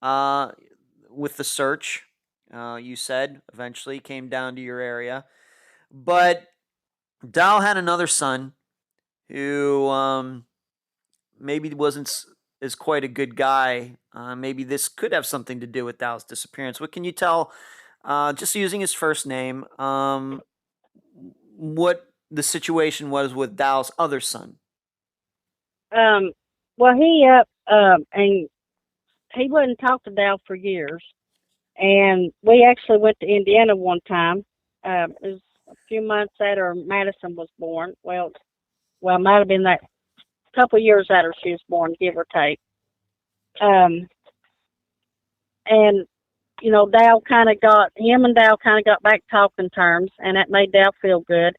with the search. You said eventually came down to your area. But Dowell had another son who maybe wasn't as quite a good guy. Maybe this could have something to do with Dowell's disappearance. What can you tell, just using his first name, what the situation was with Dowell's other son? Well, he and he wouldn't talk to Dowell for years. And we actually went to Indiana one time. It was a few months after Madison was born. Well, it might have been that couple years after she was born, give or take. And Dowell kind of got back talking terms, and that made Dowell feel good.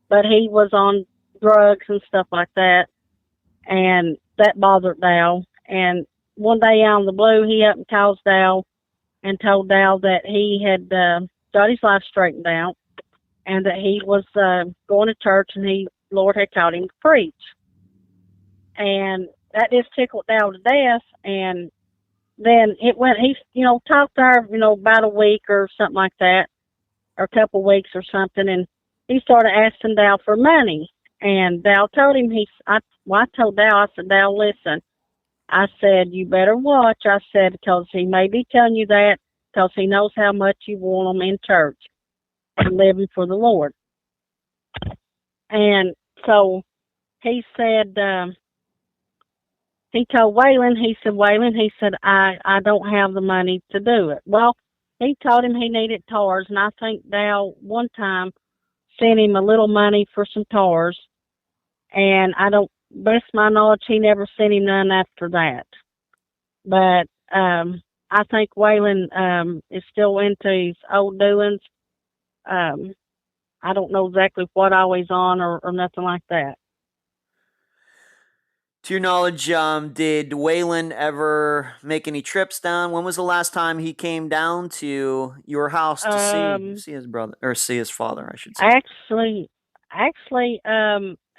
But he was on drugs and stuff like that, and that bothered Dowell. And one day out of the blue, he up and calls Dowell and told Dowell that he had got his life straightened out, and that he was going to church, and Lord had taught him to preach. And that just tickled Dowell to death. And then he talked to her, about a week or something like that, or a couple of weeks or something, and he started asking Dowell for money. And Dowell told him, I told Dowell, I said, Dowell, listen, I said, you better watch, I said, because he may be telling you that because he knows how much you want him in church and living for the Lord. And so he said, he told Waylon, he said, I don't have the money to do it. Well, he told him he needed tars, and I think Dowell one time sent him a little money for some tars, and best of my knowledge, he never sent him none after that. But I think Waylon is still into his old doings. I don't know exactly what always on or nothing like that. To your knowledge, did Waylon ever make any trips down? When was the last time he came down to your house to see his brother, or see his father, I should say? Actually,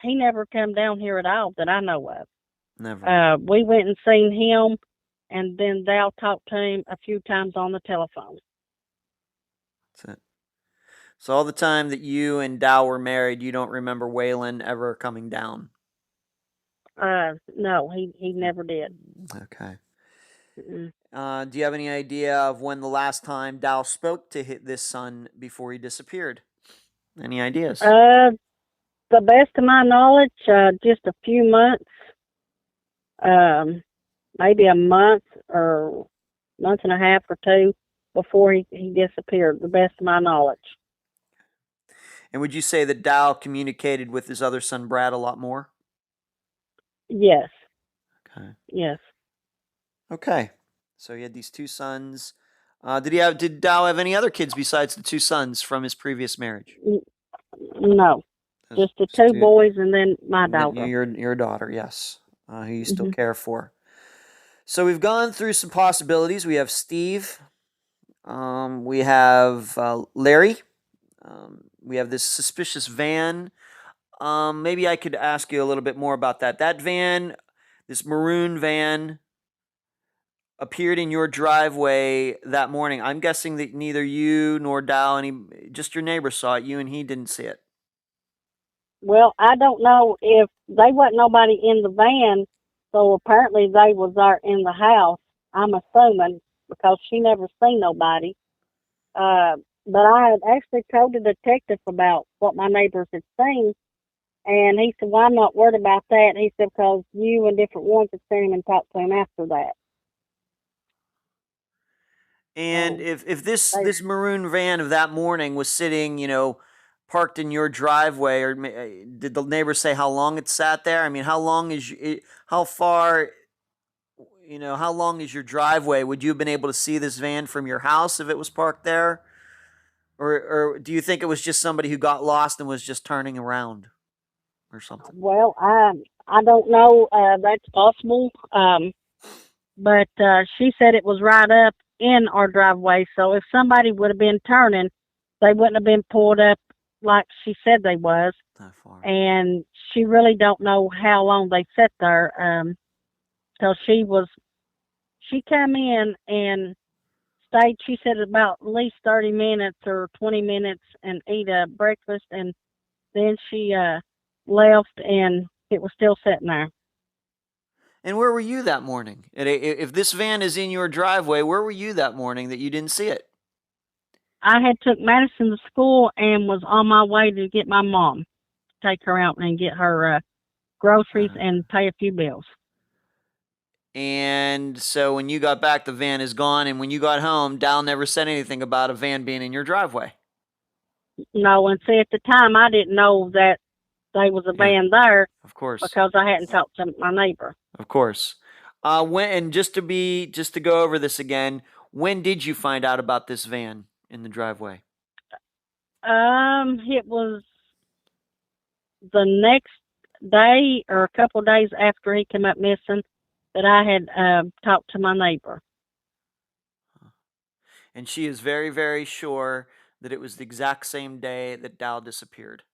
he never come down here at all that I know of. Never. We went and seen him, and then Dowell talked to him a few times on the telephone. That's it. So all the time that you and Dowell were married, you don't remember Waylon ever coming down? No, he never did. Okay. Do you have any idea of when the last time Dowell spoke to this son before he disappeared? Any ideas? The best of my knowledge, just a few months, maybe a month or month and a half or two before he disappeared, the best of my knowledge. And would you say that Dowell communicated with his other son, Brad, a lot more? Yes. Okay. Yes. Okay. So he had these two sons. Did Dowell have any other kids besides the two sons from his previous marriage? No. Just the two boys and then my daughter. Your daughter, yes. Who you still care for. So we've gone through some possibilities. We have Steve. We have Larry. We have this suspicious van. Maybe I could ask you a little bit more about that. That van, this maroon van, appeared in your driveway that morning. I'm guessing that neither you nor Dow, just your neighbor saw it. You and he didn't see it. Well, I don't know if they wasn't nobody in the van, so apparently they was there in the house. I'm assuming because she never seen nobody. But I had actually told the detective about what my neighbors had seen, and he said, "Well, I'm not worried about that." He said, "Because you and different ones had seen him and talked to him after that." And So if this maroon van of that morning was sitting, parked in your driveway, or did the neighbors say how long it sat there? I mean, how long is how far, how long is your driveway? Would you have been able to see this van from your house if it was parked there? Or do you think it was just somebody who got lost and was just turning around or something? well, I don't know. That's possible. But she said it was right up in our driveway. So if somebody would have been turning, they wouldn't have been pulled up like she said they was. That far. And she really don't know how long they sat there. So she come in and stayed. She said about at least 30 minutes or 20 minutes and ate a breakfast, and then she left, and it was still sitting there. And where were you that morning? If this van is in your driveway, where were you that morning that you didn't see it? I had took Madison to school and was on my way to get my mom, take her out and get her groceries and pay a few bills. And so when you got back, the van is gone. And when you got home, Dal never said anything about a van being in your driveway. No, and see, at the time, I didn't know that there was a van there. Of course. Because I hadn't talked to my neighbor. Of course. And just to go over this again, when did you find out about this van in the driveway? It was the next day or a couple of days after he came up missing that I had talked to my neighbor. And she is very, very sure that it was the exact same day that Dow disappeared.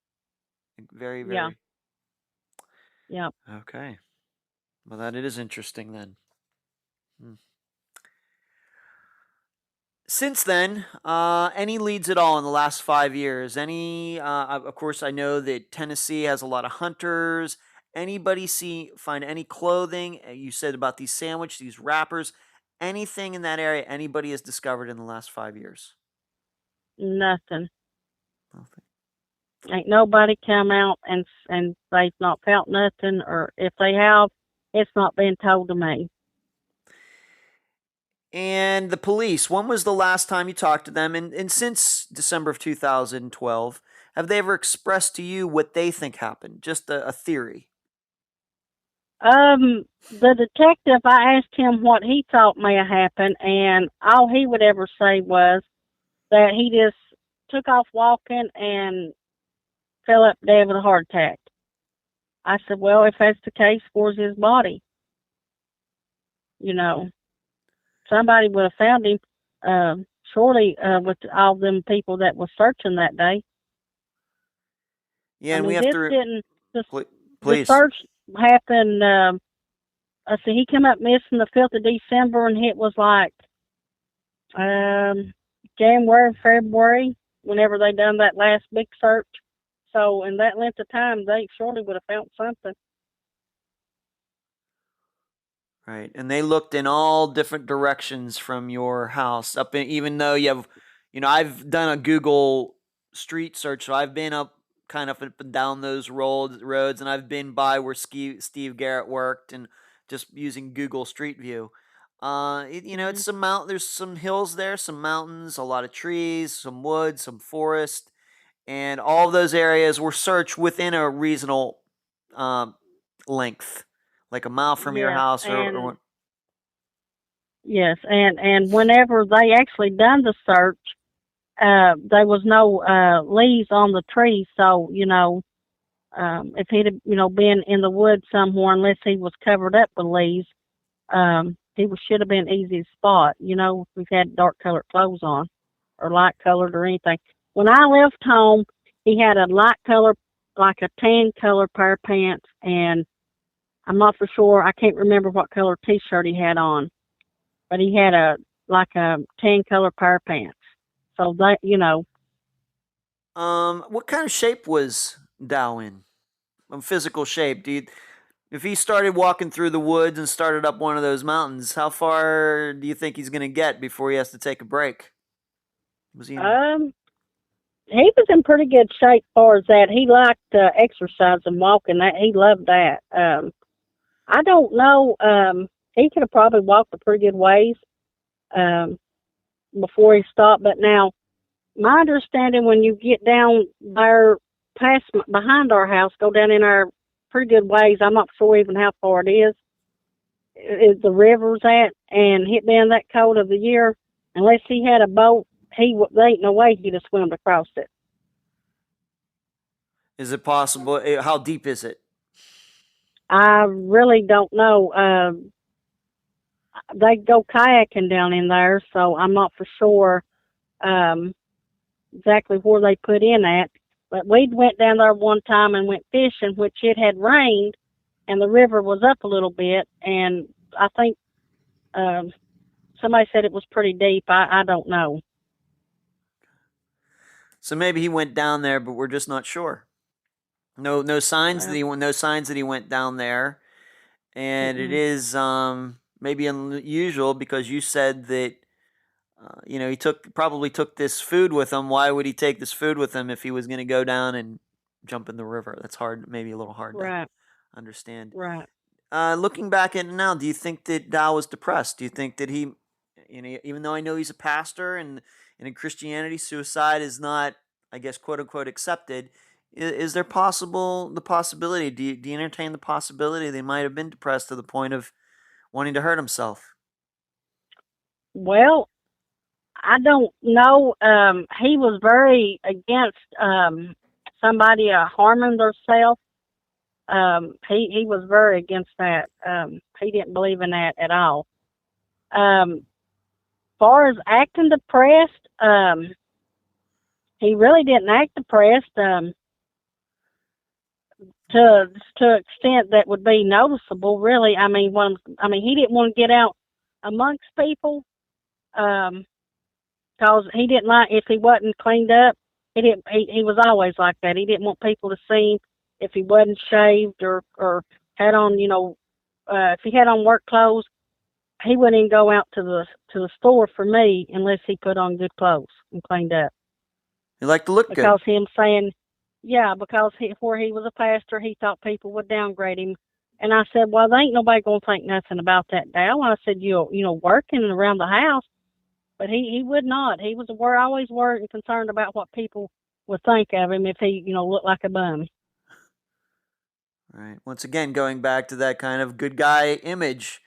Very, very. Yeah. Yeah. Okay. Well, that it is interesting then. Since then, any leads at all in the last 5 years? Of course, I know that Tennessee has a lot of hunters. Anybody find any clothing? You said about these these wrappers. Anything in that area anybody has discovered in the last 5 years? Nothing. Ain't nobody come out and they've not felt nothing, or if they have, it's not been told to me. And the police, when was the last time you talked to them? And since December of 2012, have they ever expressed to you what they think happened? Just a theory? The detective, I asked him what he thought may have happened, and all he would ever say was that he just took off walking and fell up dead with a heart attack. I said, well, if that's the case, where's his body? Somebody would have found him, surely, with all them people that was searching that day. Yeah, and we have to... The search happened, I see he came up missing the 5th of December, and it was like January, February, whenever they done that last big search. So in that length of time, they surely would have found something. Right, and they looked in all different directions from your house. Even though you have, I've done a Google street search, so I've been up and down those roads, and I've been by where Steve Garrett worked, and just using Google Street View. It's some there's some hills there, some mountains, a lot of trees, some woods, some forest, and all of those areas were searched within a reasonable length. Like a mile from your house, or yes, and whenever they actually done the search, there was no leaves on the trees. So if he'd been in the woods somewhere, unless he was covered up with leaves, should have been easy to spot. If we've had dark colored clothes on, or light colored or anything. When I left home, he had a light color, like a tan color pair of pants, and I'm not for sure. I can't remember what color T-shirt he had on, but he had a tan color pair of pants. So that. What kind of shape was Dow in? Physical shape. If he started walking through the woods and started up one of those mountains, how far do you think he's going to get before he has to take a break? Was he? He was in pretty good shape as far as that. He liked exercise and walking. That he loved that. I don't know. He could have probably walked a pretty good ways um, before he stopped. But now, my understanding, when you get down there past behind our house, go down in our pretty good ways. I'm not sure even how far it is the river's at, and hit down that cold of the year. Unless he had a boat, there ain't no way he'd have swum across it. Is it possible? How deep is it? I really don't know. They go kayaking down in there, so I'm not for sure um, exactly where they put in at. But we went down there one time and went fishing, which it had rained, and the river was up a little bit, and I think um, somebody said it was pretty deep. I don't know. So maybe he went down there, but we're just not sure. No signs that Well, he went down there, and it mm-mm. is maybe unusual because you said that he probably took this food with him. Why would he take this food with him if he was going to go down and jump in the river? That's hard, maybe a little hard to Right, understand. right. Looking back at it now, do you think that Dow was depressed? Do you think that he, even though I know he's a pastor and in Christianity, suicide is not, I guess, quote unquote, accepted? Is there the possibility? Do you entertain the possibility they might have been depressed to the point of wanting to hurt himself? Well, I don't know. He was very against somebody harming themselves. He was very against that. He didn't believe in that at all. Far as acting depressed, he really didn't act depressed to an extent that would be noticeable. Really, he didn't want to get out amongst people. Um, Cause he didn't like if he wasn't cleaned up. He didn't. He was always like that. He didn't want people to see him if he wasn't shaved or had on. If he had on work clothes, he wouldn't even go out to the store for me unless he put on good clothes and cleaned up. He liked to look good. Because him saying, yeah, because where he was a pastor, he thought people would downgrade him. And I said, well, there ain't nobody gonna think nothing about that, Dale. I said, working around the house. But he would not. He was always worried and concerned about what people would think of him if he, looked like a bum. Right. Once again, going back to that kind of good guy image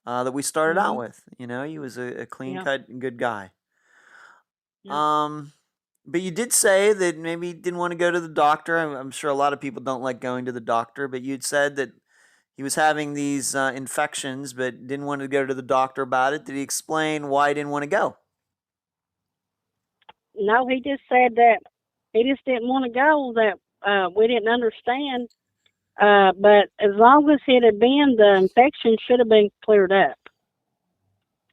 that we started out Mhm. with. He was a clean Yeah. cut and good guy. Yeah. Um, but you did say that maybe you didn't want to go to the doctor. I'm sure a lot of people don't like going to the doctor, but you'd said that he was having these infections, but didn't want to go to the doctor about it. Did he explain why he didn't want to go? No, he just said that he just didn't want to go. That we didn't understand. But as long as it had been, the infection should have been cleared up.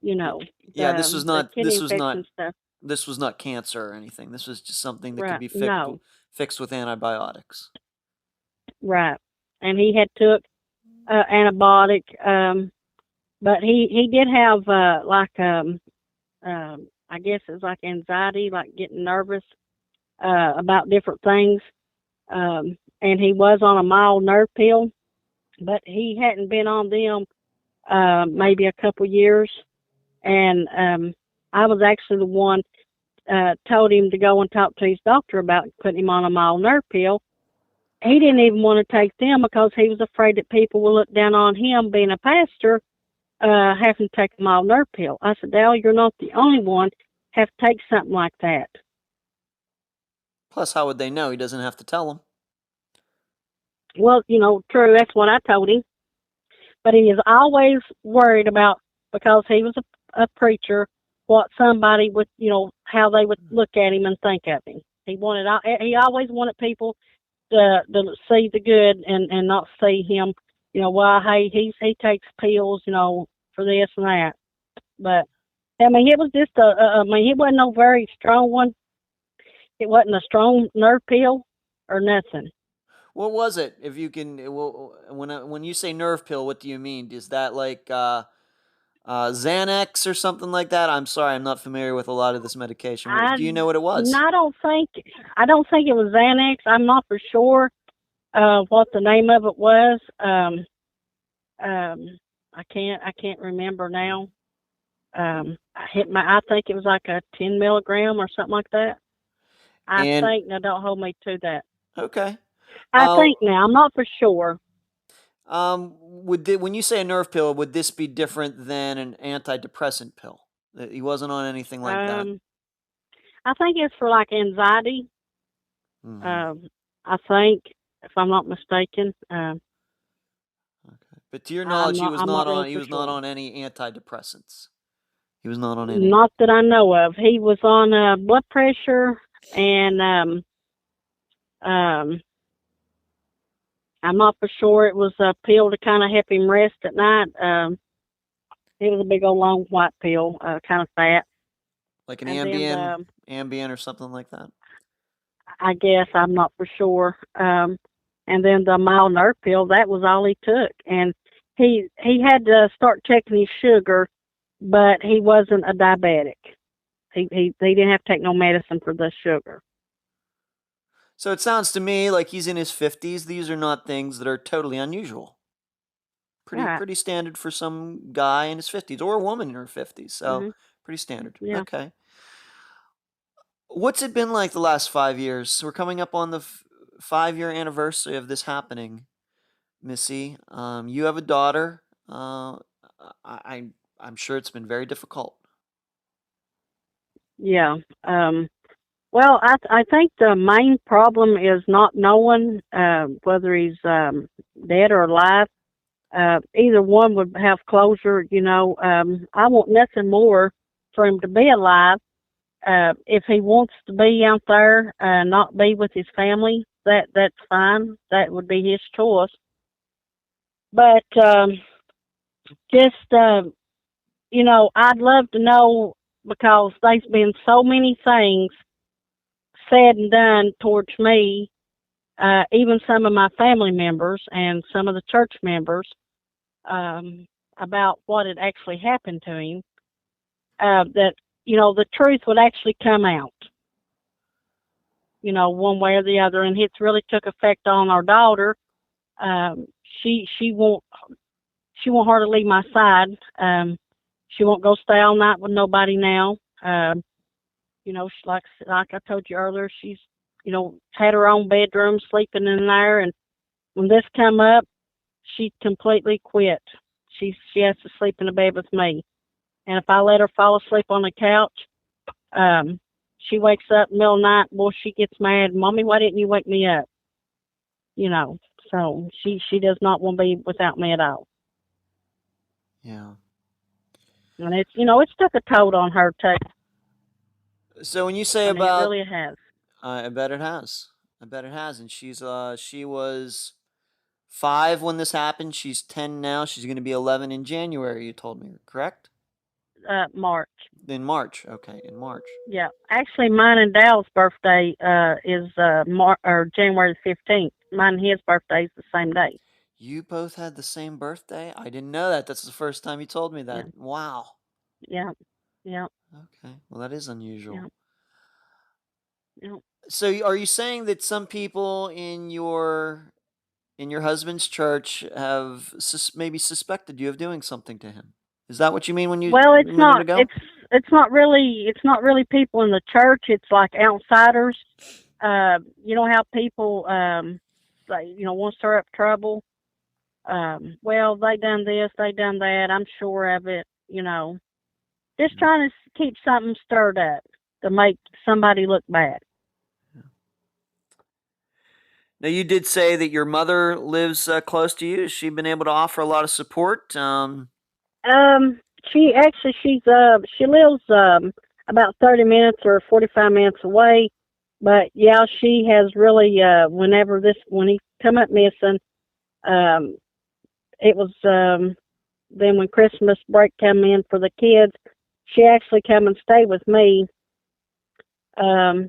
You know, Yeah, this was the not. kidney infection stuff. This was not cancer or anything. This was just something that could Right. be No. fixed with antibiotics. Right. And he had took antibiotic. But he did have I guess it's like anxiety, like getting nervous about different things. And he was on a mild nerve pill, but he hadn't been on them maybe a couple years. And I was actually the one told him to go and talk to his doctor about putting him on a mild nerve pill. He didn't even want to take them because he was afraid that people would look down on him being a pastor, having to take a mild nerve pill. I said, Dal, you're not the only one have to take something like that. Plus, how would they know? He doesn't have to tell them. Well, true, that's what I told him. But he is always worried about because he was a preacher, what somebody would, how they would look at him and think of him. He always wanted people to see the good and not see him, well, hey, he takes pills, for this and that. But I mean, it was just I mean, it wasn't no very strong one. It wasn't a strong nerve pill or nothing. What was it? If you can, well, when you say nerve pill, what do you mean? Is that like Xanax or something like that? I'm sorry, I'm not familiar with a lot of this medication. I Do you know what it no, was? I don't think it was Xanax. I'm not for sure what the name of it was. I can't remember now. I think it was like a 10 milligram or something like that. I And think, now don't hold me to that. okay, I uh, think now, I'm not for sure. when you say a nerve pill, would this be different than an antidepressant pill? He wasn't on anything like that. Um, I think it's for like anxiety. Hmm. Um, I think, if I'm not mistaken. Okay, but to your knowledge, I'm not really he for was not sure. on any antidepressants. He was not on any. Not that I know of. He was on blood pressure and um, I'm not for sure. It was a pill to kind of help him rest at night. It was a big old long white pill, kind of fat. Like an And then Ambien or something like that. I guess I'm not for sure. And then the mild nerve pill, that was all he took. And he had to start checking his sugar, but he wasn't a diabetic. He didn't have to take no medicine for the sugar. So it sounds to me like he's in his 50s. These are not things that are totally unusual. Right. Pretty standard for some guy in his 50s or a woman in her 50s. So Mhm. pretty standard. Yeah. Okay. What's it been like the last 5 years? We're coming up on the 5 year anniversary of this happening, Missy. You have a daughter. I'm sure it's been very difficult. Yeah. Well, I think the main problem is not knowing whether he's dead or alive. Either one would have closure. I want nothing more for him to be alive. If he wants to be out there, not be with his family, that's fine. That would be his choice. But just I'd love to know, because there's been so many things said and done towards me, even some of my family members and some of the church members, um, about what had actually happened to him. That the truth would actually come out. One way or the other, and it's really took effect on our daughter. Um, she won't hardly leave my side. She won't go stay all night with nobody now. Like I told you earlier, she's had her own bedroom, sleeping in there. And when this come up, she completely quit. She has to sleep in the bed with me. And if I let her fall asleep on the couch, um, she wakes up in the middle of the night. Boy, she gets mad. Mommy, why didn't you wake me up? You know. So she does not want to be without me at all. Yeah. And it's took a toll on her too. So when you say I mean, it about, really has. I bet it has. I bet it has. And she was 5 when this happened. She's 10 now. She's going to be 11 in January. You told me, correct? March. In March. Okay, in March. Yeah, actually, mine and Dow's birthday is January the 15th. Mine and his birthday is the same day. You both had the same birthday? I didn't know that. That's the first time you told me Yeah, that. Wow. yeah, yeah, Okay. Well, that is yeah, unusual. yeah. So are you saying that some people in your husband's church have maybe suspected you of doing something to him? Is that what you mean when you Well, a minute ago? it's not really people in the church. It's like outsiders. You know how people want to stir up trouble. Well, they done this, they done that. I'm sure of it. Just Yeah. trying to keep something stirred up to make somebody look bad. Now, you did say that your mother lives close to you. Has she been able to offer a lot of support? She lives about 30 minutes or 45 minutes away. But yeah, she has really when he come up missing, um it was then when Christmas break come in for the kids, she actually come and stayed with me, um,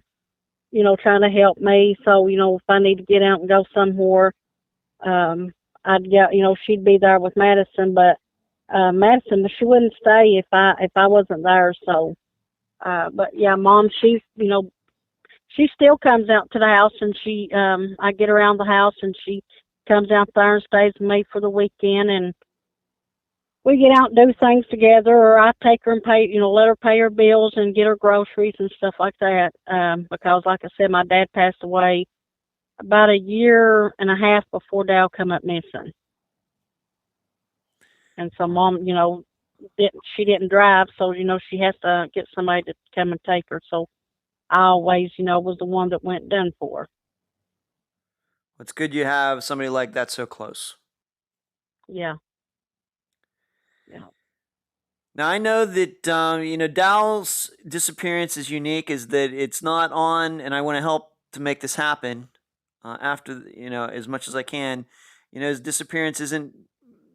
trying to help me. So, if I need to get out and go somewhere, um, I'd get, she'd be there with Madison, but Madison, she wouldn't stay if I wasn't there. So, but yeah, Mom, she still comes out to the house, and I get around the house, and she comes out there and stays with me for the weekend, and we get out and do things together, or I take her and let her pay her bills and get her groceries and stuff like that. Because, like I said, my dad passed away about a year and a half before Dowell come up missing. And so Mom, she didn't drive, so, she has to get somebody to come and take her. So I always, was the one that went and done for her. It's good you have somebody like that so close. Yeah. Now, I know that, Dowell's disappearance is unique, is that it's not on, and I want to help to make this happen after, as much as I can. His disappearance isn't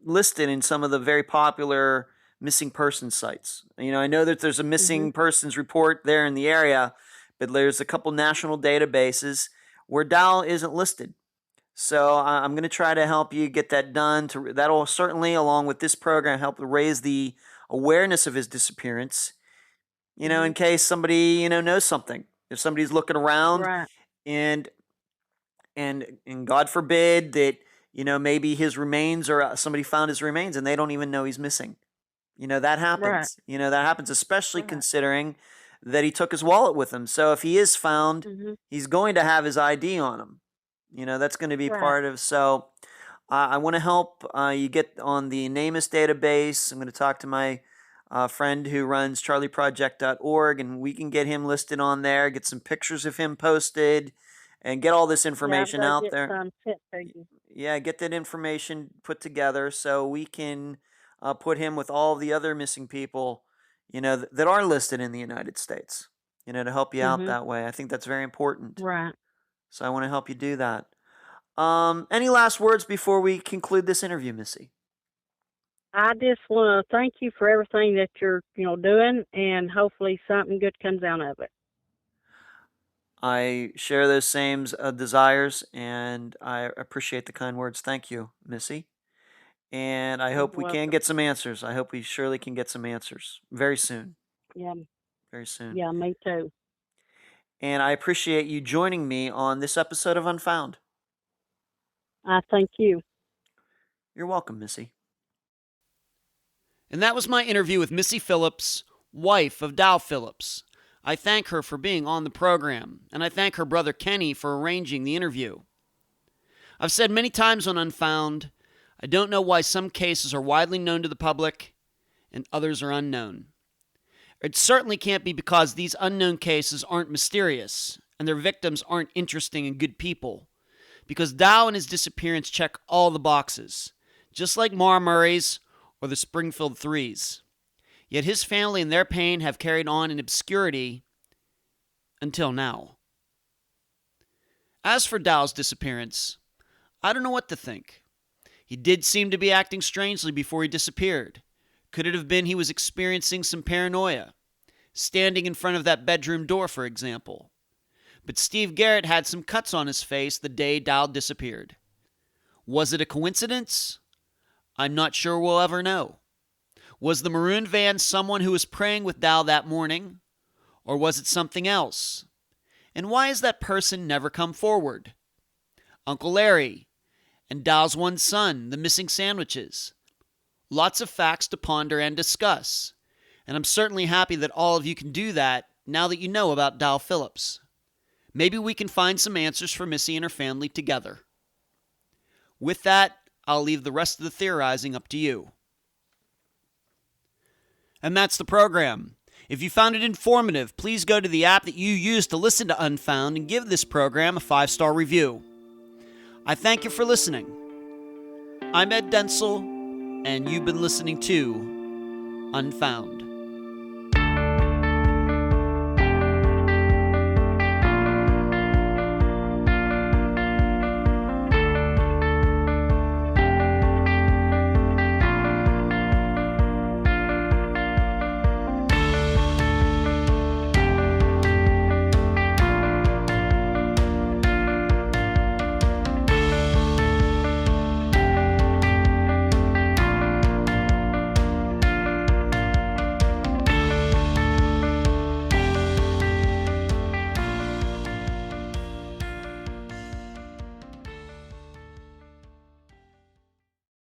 listed in some of the very popular missing persons sites. I know that there's a missing persons report there in the area, but there's a couple national databases where Dowell isn't listed. So I'm going to try to help you get that done. That'll certainly, along with this program, help raise the awareness of his disappearance, in case somebody, knows something. If somebody's looking around, right. and God forbid that, maybe his remains, or somebody found his remains and they don't even know he's missing. That happens. Right. That happens, especially considering that he took his wallet with him. So if he is found, he's going to have his ID on him. That's going to be part of. So I want to help you get on the NamUs database. I'm going to talk to my friend who runs charlieproject.org, and we can get him listed on there, get some pictures of him posted, and get all this information out there. Yeah, get that information put together so we can put him with all the other missing people, that are listed in the United States, to help you out that way. I think that's very important. Right. So I want to help you do that. Any last words before we conclude this interview, Missy? I just want to thank you for everything that you're, doing, and hopefully something good comes out of it. I share those same desires, and I appreciate the kind words. Thank you, Missy. And I hope we can get some answers. I hope we surely can get some answers very soon. Yeah. Very soon. Yeah, me too. And I appreciate you joining me on this episode of Unfound. I thank you. You're welcome, Missy. And that was my interview with Missy Phillips, wife of Dowell Phillips. I thank her for being on the program, and I thank her brother Kenny for arranging the interview. I've said many times on Unfound, I don't know why some cases are widely known to the public and others are unknown. It certainly can't be because these unknown cases aren't mysterious and their victims aren't interesting and good people, because Dowell and his disappearance check all the boxes, just like Maura Murray's or the Springfield Threes. Yet his family and their pain have carried on in obscurity until now. As for Dowell's disappearance, I don't know what to think. He did seem to be acting strangely before he disappeared. Could it have been he was experiencing some paranoia? Standing in front of that bedroom door, for example. But Steve Garrett had some cuts on his face the day Dowell disappeared. Was it a coincidence? I'm not sure we'll ever know. Was the maroon van someone who was praying with Dowell that morning? Or was it something else? And why has that person never come forward? Uncle Larry and Dowell's one son, the missing sandwiches. Lots of facts to ponder and discuss. And I'm certainly happy that all of you can do that now that you know about Dowell Phillips. Maybe we can find some answers for Missy and her family together. With that, I'll leave the rest of the theorizing up to you. And that's the program. If you found it informative, please go to the app that you use to listen to Unfound and give this program a 5-star review. I thank you for listening. I'm Ed Densel, and you've been listening to Unfound.